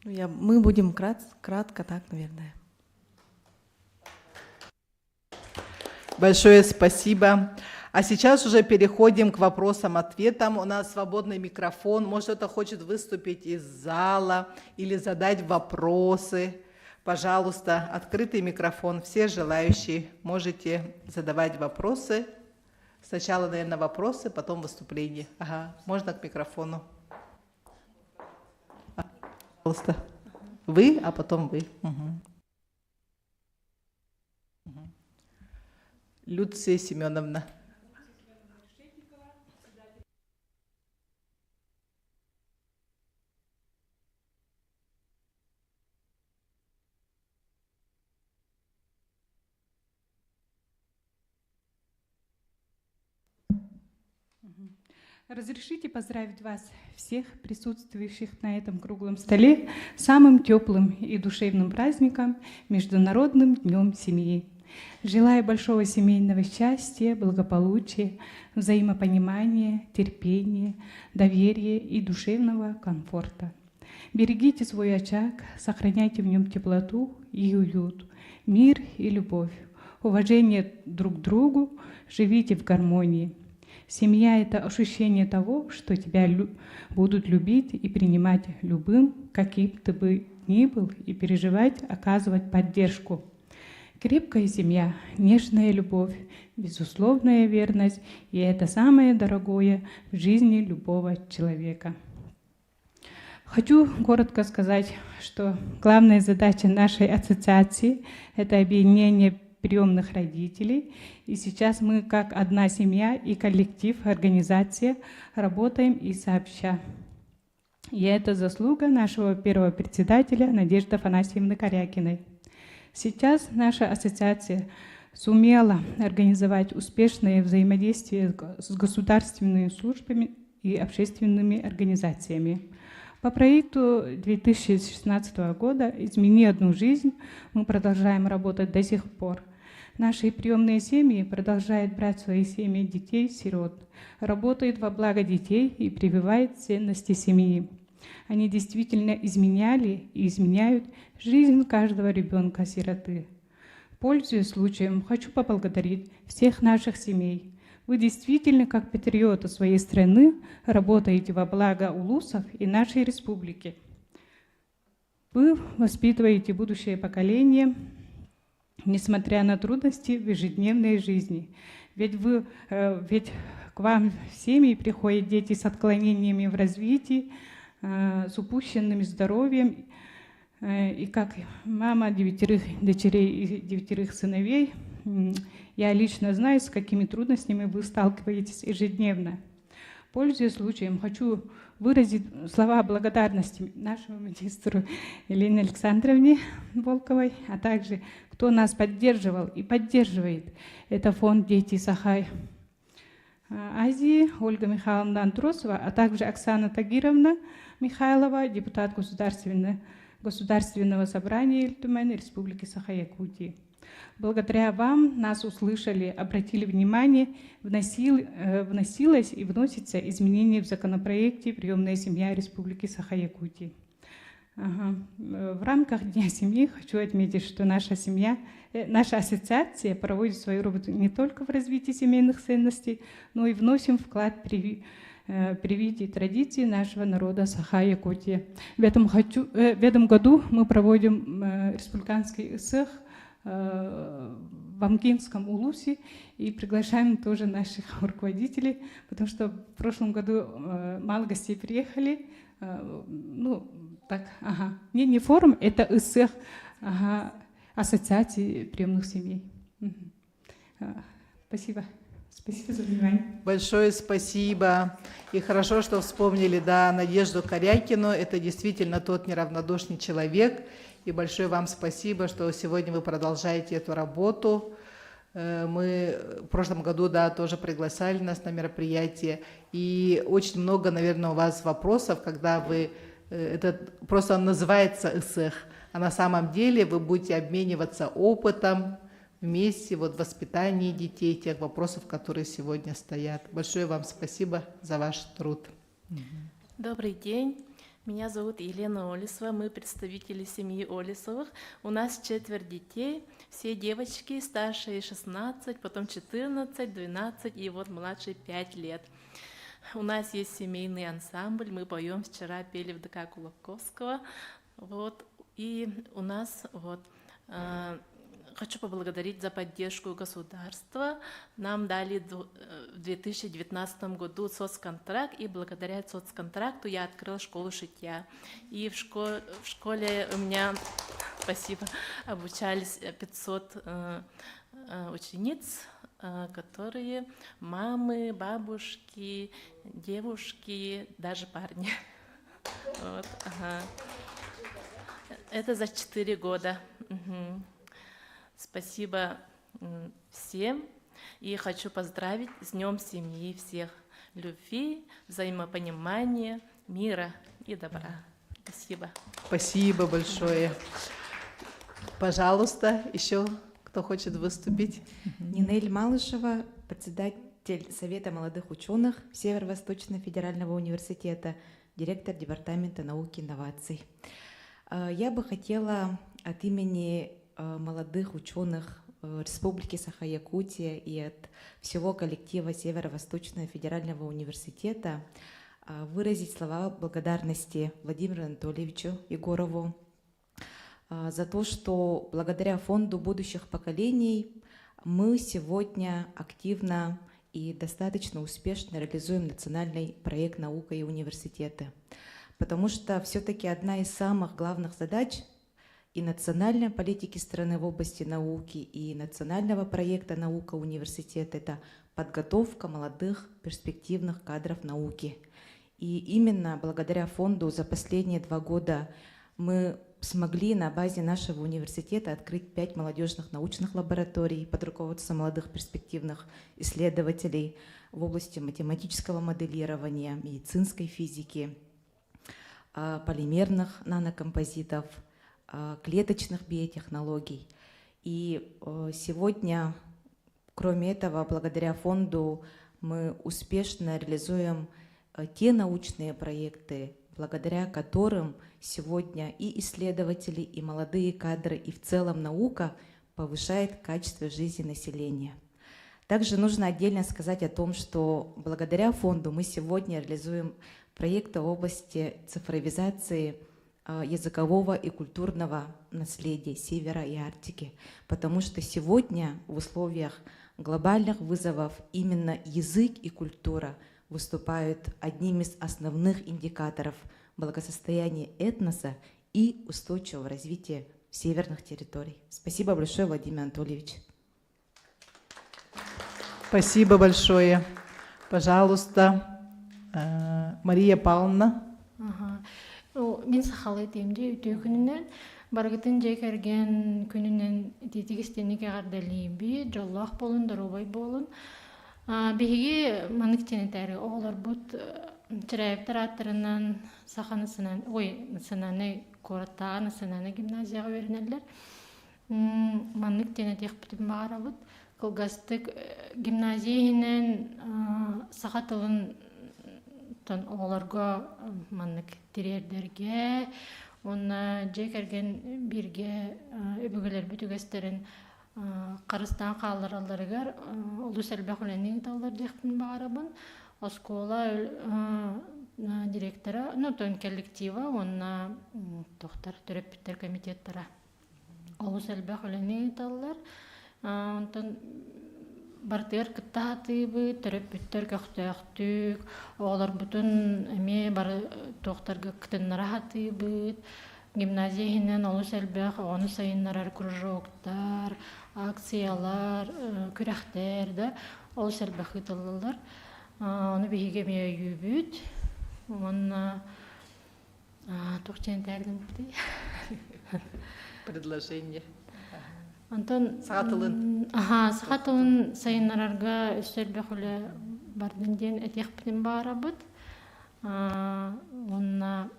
Мы будем кратко так, наверное. Большое спасибо. А сейчас уже переходим к вопросам-ответам. У нас свободный микрофон. Может, кто-то хочет выступить из зала или задать вопросы. Пожалуйста, открытый микрофон. Все желающие можете задавать вопросы. Сначала, наверное, вопросы, потом выступление. Ага, можно к микрофону. Пожалуйста. Вы, а потом вы. Угу. Люция Семеновна. Разрешите поздравить вас всех, присутствующих на этом круглом столе, самым теплым и душевным праздником — Международным днем семьи. Желаю большого семейного счастья, благополучия, взаимопонимания, терпения, доверия и душевного комфорта. Берегите свой очаг, сохраняйте в нем теплоту и уют, мир и любовь, уважение друг к другу, живите в гармонии. Семья — это ощущение того, что тебя будут любить и принимать любым, каким ты бы ни был, и переживать, оказывать поддержку. Крепкая семья, нежная любовь, безусловная верность, и это самое дорогое в жизни любого человека. Хочу коротко сказать, что главная задача нашей ассоциации — это объединение приемных родителей. И сейчас мы, как одна семья и коллектив, организация, работаем и сообща. И это заслуга нашего первого председателя Надежды Афанасьевны Корякиной. Сейчас наша ассоциация сумела организовать успешное взаимодействие с государственными службами и общественными организациями. По проекту 2016 года «Измени одну жизнь» мы продолжаем работать до сих пор. Наши приемные семьи продолжают брать в свои семьи детей-сирот, работают во благо детей и прививают ценности семьи. Они действительно изменяли и изменяют жизнь каждого ребенка-сироты. Пользуясь случаем, хочу поблагодарить всех наших семей. Вы действительно, как патриоты своей страны, работаете во благо улусов и нашей республики. Вы воспитываете будущее поколение, несмотря на трудности в ежедневной жизни. Ведь к вам в семьи приходят дети с отклонениями в развитии, с упущенным здоровьем. И как мама 9 дочерей и 9 сыновей, я лично знаю, с какими трудностями вы сталкиваетесь ежедневно. Пользуясь случаем, хочу выразить слова благодарности нашему министру Елене Александровне Волковой, а также кто нас поддерживал и поддерживает. Это фонд «Дети Сахай Азии», Ольга Михайловна Андросова, а также Оксана Тагировна Михайлова, депутат Государственного собрания Ильтумани Республики Саха-Якутия. Благодаря вам нас услышали, обратили внимание, вносилось и вносится изменения в законопроекте «Приемная семья Республики Саха-Якутия». В рамках Дня семьи хочу отметить, что наша ассоциация проводит свою работу не только в развитии семейных ценностей, но и вносим вклад в привитие традиций нашего народа Саха-Якутия. В этом году мы проводим республиканский ИСЭХ в Амкинском улусе и приглашаем тоже наших руководителей, потому что в прошлом году мало гостей приехали. Не форум, это ИСЭХ Ассоциации приемных семей. Спасибо. Спасибо за внимание. Большое спасибо. И хорошо, что вспомнили, Надежду Корякину. Это действительно тот неравнодушный человек. И большое вам спасибо, что сегодня вы продолжаете эту работу. Мы в прошлом году, тоже приглашали нас на мероприятие. И очень много, наверное, у вас вопросов, когда вы... Это просто называется ИСЭХ. А на самом деле вы будете обмениваться опытом вместе в воспитании детей, тех вопросов, которые сегодня стоят. Большое вам спасибо за ваш труд. Добрый день. Меня зовут Елена Олесова, мы представители семьи Олесовых. У нас 4 детей, все девочки, старшие 16, потом 14, 12 и младшие 5 лет. У нас есть семейный ансамбль, мы поем, вчера пели в ДК Кулаковского. И у нас хочу поблагодарить за поддержку государства. Нам дали в 2019 году соцконтракт, и благодаря соцконтракту я открыла школу шитья. И в школе у меня, спасибо, обучались 500 учениц, которые мамы, бабушки, девушки, даже парни. Это за 4 года. Спасибо всем. И хочу поздравить с Днем семьи всех. Любви, взаимопонимания, мира и добра. Спасибо. Спасибо большое. Пожалуйста, еще кто хочет выступить? Нинель Малышева, председатель Совета молодых ученых Северо-Восточного федерального университета, директор Департамента науки и инноваций. Я бы хотела от имени молодых ученых Республики Саха-Якутия и от всего коллектива Северо-Восточного федерального университета выразить слова благодарности Владимиру Анатольевичу Егорову за то, что благодаря Фонду будущих поколений мы сегодня активно и достаточно успешно реализуем национальный проект «Наука и университеты». Потому что все-таки одна из самых главных задач и национальной политики страны в области науки, и национального проекта «Наука университет» — это подготовка молодых перспективных кадров науки. И именно благодаря фонду за последние 2 года мы смогли на базе нашего университета открыть 5 молодежных научных лабораторий под руководством молодых перспективных исследователей в области математического моделирования, медицинской физики, полимерных нанокомпозитов, клеточных биотехнологий. И сегодня, кроме этого, благодаря фонду мы успешно реализуем те научные проекты, благодаря которым сегодня и исследователи, и молодые кадры, и в целом наука повышает качество жизни населения. Также нужно отдельно сказать о том, что благодаря фонду мы сегодня реализуем проекты в области цифровизации языкового и культурного наследия Севера и Арктики, потому что сегодня в условиях глобальных вызовов именно язык и культура выступают одним из основных индикаторов благосостояния этноса и устойчивого развития северных территорий. Спасибо большое, Владимир Анатольевич. Спасибо большое. Пожалуйста, Мария Павловна. Мен сахалы темде үтө күнүнөн баргытын жекерген күнүнөн тетигистенеге кардалиби жоллох болун дорубай болун биги маныктенетери оолор бут чырайыптар аттарынан саханысынан сынаны кораттаган сынаны гимназияга беренелер маныктенетек бүтүн баарабыт кылгастык гимназиянын сахатылын оолорго маннык тирердерге онна жекерген бирге өбөгөлөр бүтүгөстерин карыстан каалараларыгар улус элбехуленин талдар дехпин баарабын оскола директора тон коллектива онна тохтар төрөппүттер комитеттара улус элбехуленин талдар онтон бартыр кыттаатыбы төрөппүттер көктөктүк оолор бутун эме бар тохтарга кытыннарахатыбыт гимназиянын олус элбэх оны сайыннарар кружоктар акциялар күрәхтер да олус элбэх ытыллар оны биһиге мейүүбүт онна тохчентэрдин Предложение. Антон саатылын сайыннарарга өстөрбөхүлө бардын ден этехптин баарабыт онна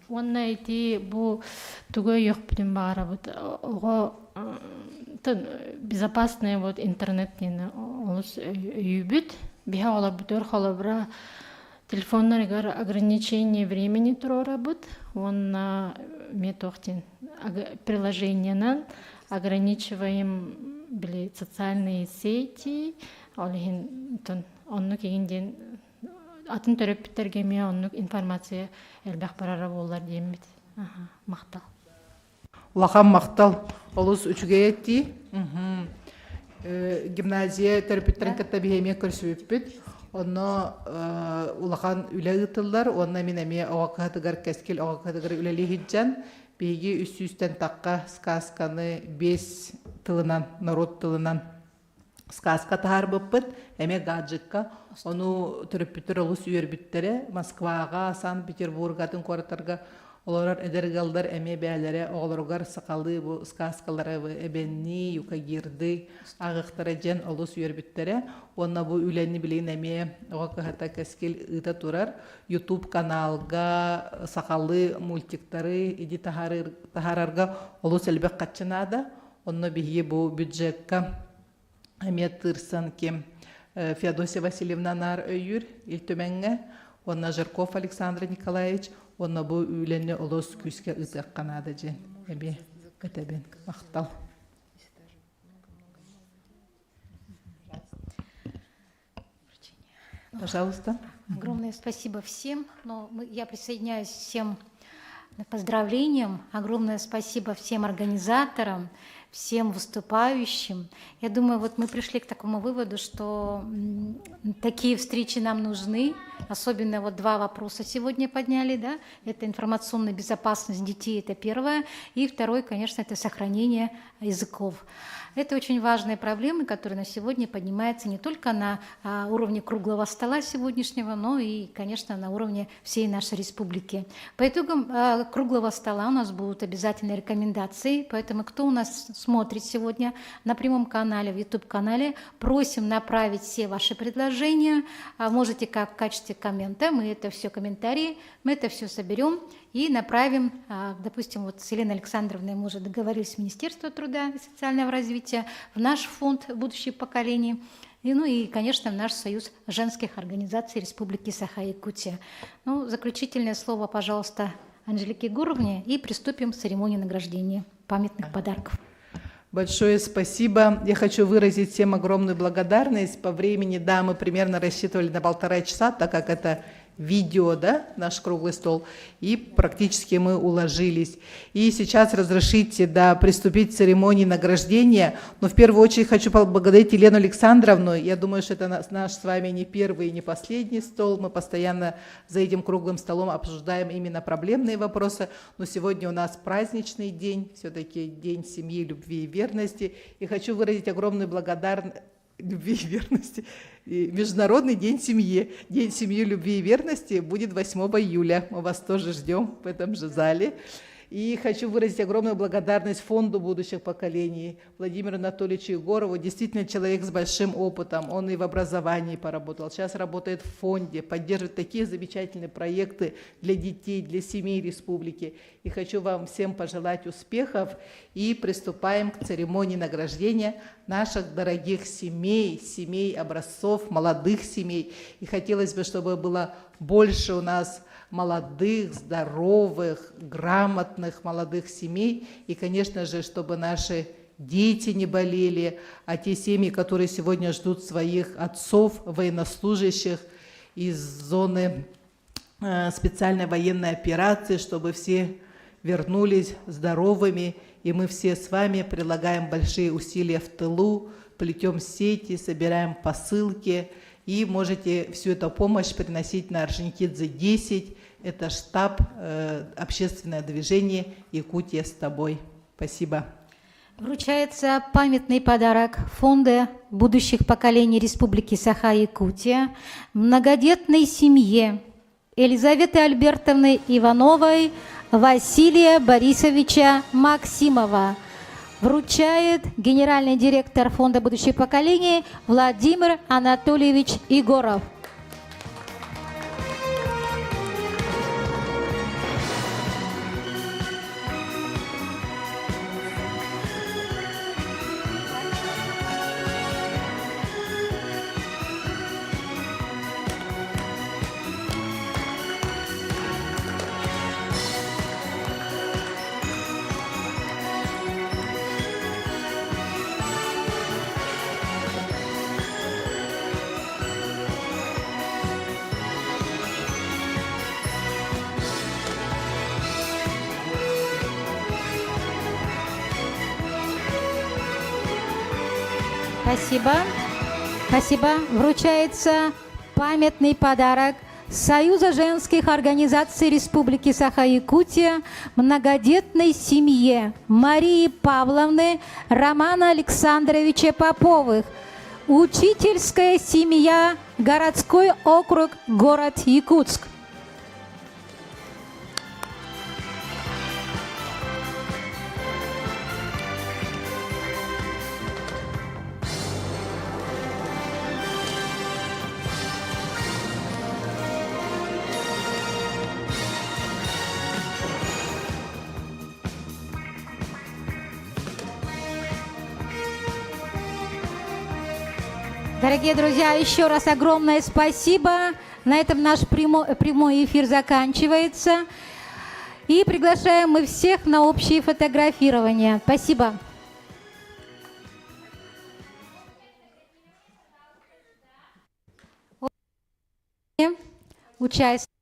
онна эти бу тугой ёкптин баарабыт ого безопасный вот интернеттен олус үйбүт биха олар бүтөр холобра телефоннарыгар ограничение времени турорабыт он метохтин приложениянан ограничиваем били социальные сети олихин онну кегинден атын төрөппүттерге ме онну информация элбэх барара болар деймит мактал улахан мактал олус үчүгеетти гимназия төрөппүттерин кытта бихеме көрсүбүппүт онно улахан үлегитыллар онна минеме оғақатыгар кескил оғақатыгар үлели хиджан биги үстүстен такка сказканы 5 тылынан народ тылынан сказка тахар быппыт эме гаджикка ону төрөппүттөр олус үйөрбүттере Москвага Санкт-Петербургатын коратарга олар эдергалдар эме бээлере оголоргар сакалы бу сказкалары эбенни юкагирды агыктара жен олус үйөрбүттере онна бу үленни билин эме огаката кескил ыта турар YouTube каналга сакалы мультиктары иди тахарарга олус элбек качынада онно бихи бу бюджетка эме тырсан кем Феодосия Васильевна нар өйүр илтөмеңге онна Жирков Александр Николаевич онна бу үйленне олос күскө ытык канада жен эби кетебен мактал. Пожалуйста. Огромное спасибо всем. Я присоединяюсь к всем поздравлениям. Огромное спасибо всем организаторам, всем выступающим. Я думаю, вот мы пришли к такому выводу, что такие встречи нам нужны. Особенно вот 2 вопроса сегодня подняли, да? Это информационная безопасность детей, это первое. И второй, конечно, это сохранение языков. Это очень важные проблемы, которые на сегодня поднимаются не только на уровне круглого стола сегодняшнего, но и, конечно, на уровне всей нашей республики. По итогам круглого стола у нас будут обязательные рекомендации, поэтому кто у нас смотрит сегодня на прямом канале, в YouTube-канале. Просим направить все ваши предложения. Можете как в качестве коммента, мы это все комментарии, мы это все соберем и направим, допустим, вот с Еленой Александровной мы уже договорились с Министерством труда и социального развития, в наш фонд будущих поколений, и, конечно, в наш Союз женских организаций Республики Саха-Якутия. Заключительное слово, пожалуйста, Анжелике Егоровне, и приступим к церемонии награждения памятных подарков. Большое спасибо. Я хочу выразить всем огромную благодарность. По времени, да, мы примерно рассчитывали на 1,5 часа, так как это видео, да, наш круглый стол, и практически мы уложились. И сейчас разрешите, да, приступить к церемонии награждения. Но в первую очередь хочу поблагодарить Елену Александровну. Я думаю, что это наш с вами не первый и не последний стол. Мы постоянно за этим круглым столом обсуждаем именно проблемные вопросы. Но сегодня у нас праздничный день, все-таки день семьи, любви и верности. И хочу выразить огромную благодарность любви и верности. И Международный день семьи. День семьи, любви и верности будет 8 июля. Мы вас тоже ждем в этом же зале. И хочу выразить огромную благодарность Фонду будущих поколений, Владимиру Анатольевичу Егорову. Действительно, человек с большим опытом. Он и в образовании поработал, сейчас работает в фонде, поддерживает такие замечательные проекты для детей, для семей республики. И хочу вам всем пожелать успехов. И приступаем к церемонии награждения наших дорогих семей, семей образцов, молодых семей. И хотелось бы, чтобы было больше у нас молодых, здоровых, грамотных молодых семей. И, конечно же, чтобы наши дети не болели, а те семьи, которые сегодня ждут своих отцов, военнослужащих из зоны специальной военной операции, чтобы все вернулись здоровыми. И мы все с вами прилагаем большие усилия в тылу, плетем сети, собираем посылки. И можете всю эту помощь приносить на Орджоникидзе-10. Это штаб общественное движение «Якутия с тобой». Спасибо. Вручается памятный подарок Фонда будущих поколений Республики Саха-Якутия многодетной семье Елизаветы Альбертовны Ивановой Василия Борисовича Максимова. Вручает генеральный директор Фонда будущих поколений Владимир Анатольевич Егоров. Спасибо. Спасибо. Вручается памятный подарок Союза женских организаций Республики Саха-Якутия многодетной семье Марии Павловны Романа Александровича Поповых. Учительская семья, городской округ, город Якутск. Дорогие друзья, еще раз огромное спасибо. На этом наш прямой эфир заканчивается. И приглашаем мы всех на общее фотографирование. Спасибо. Участие.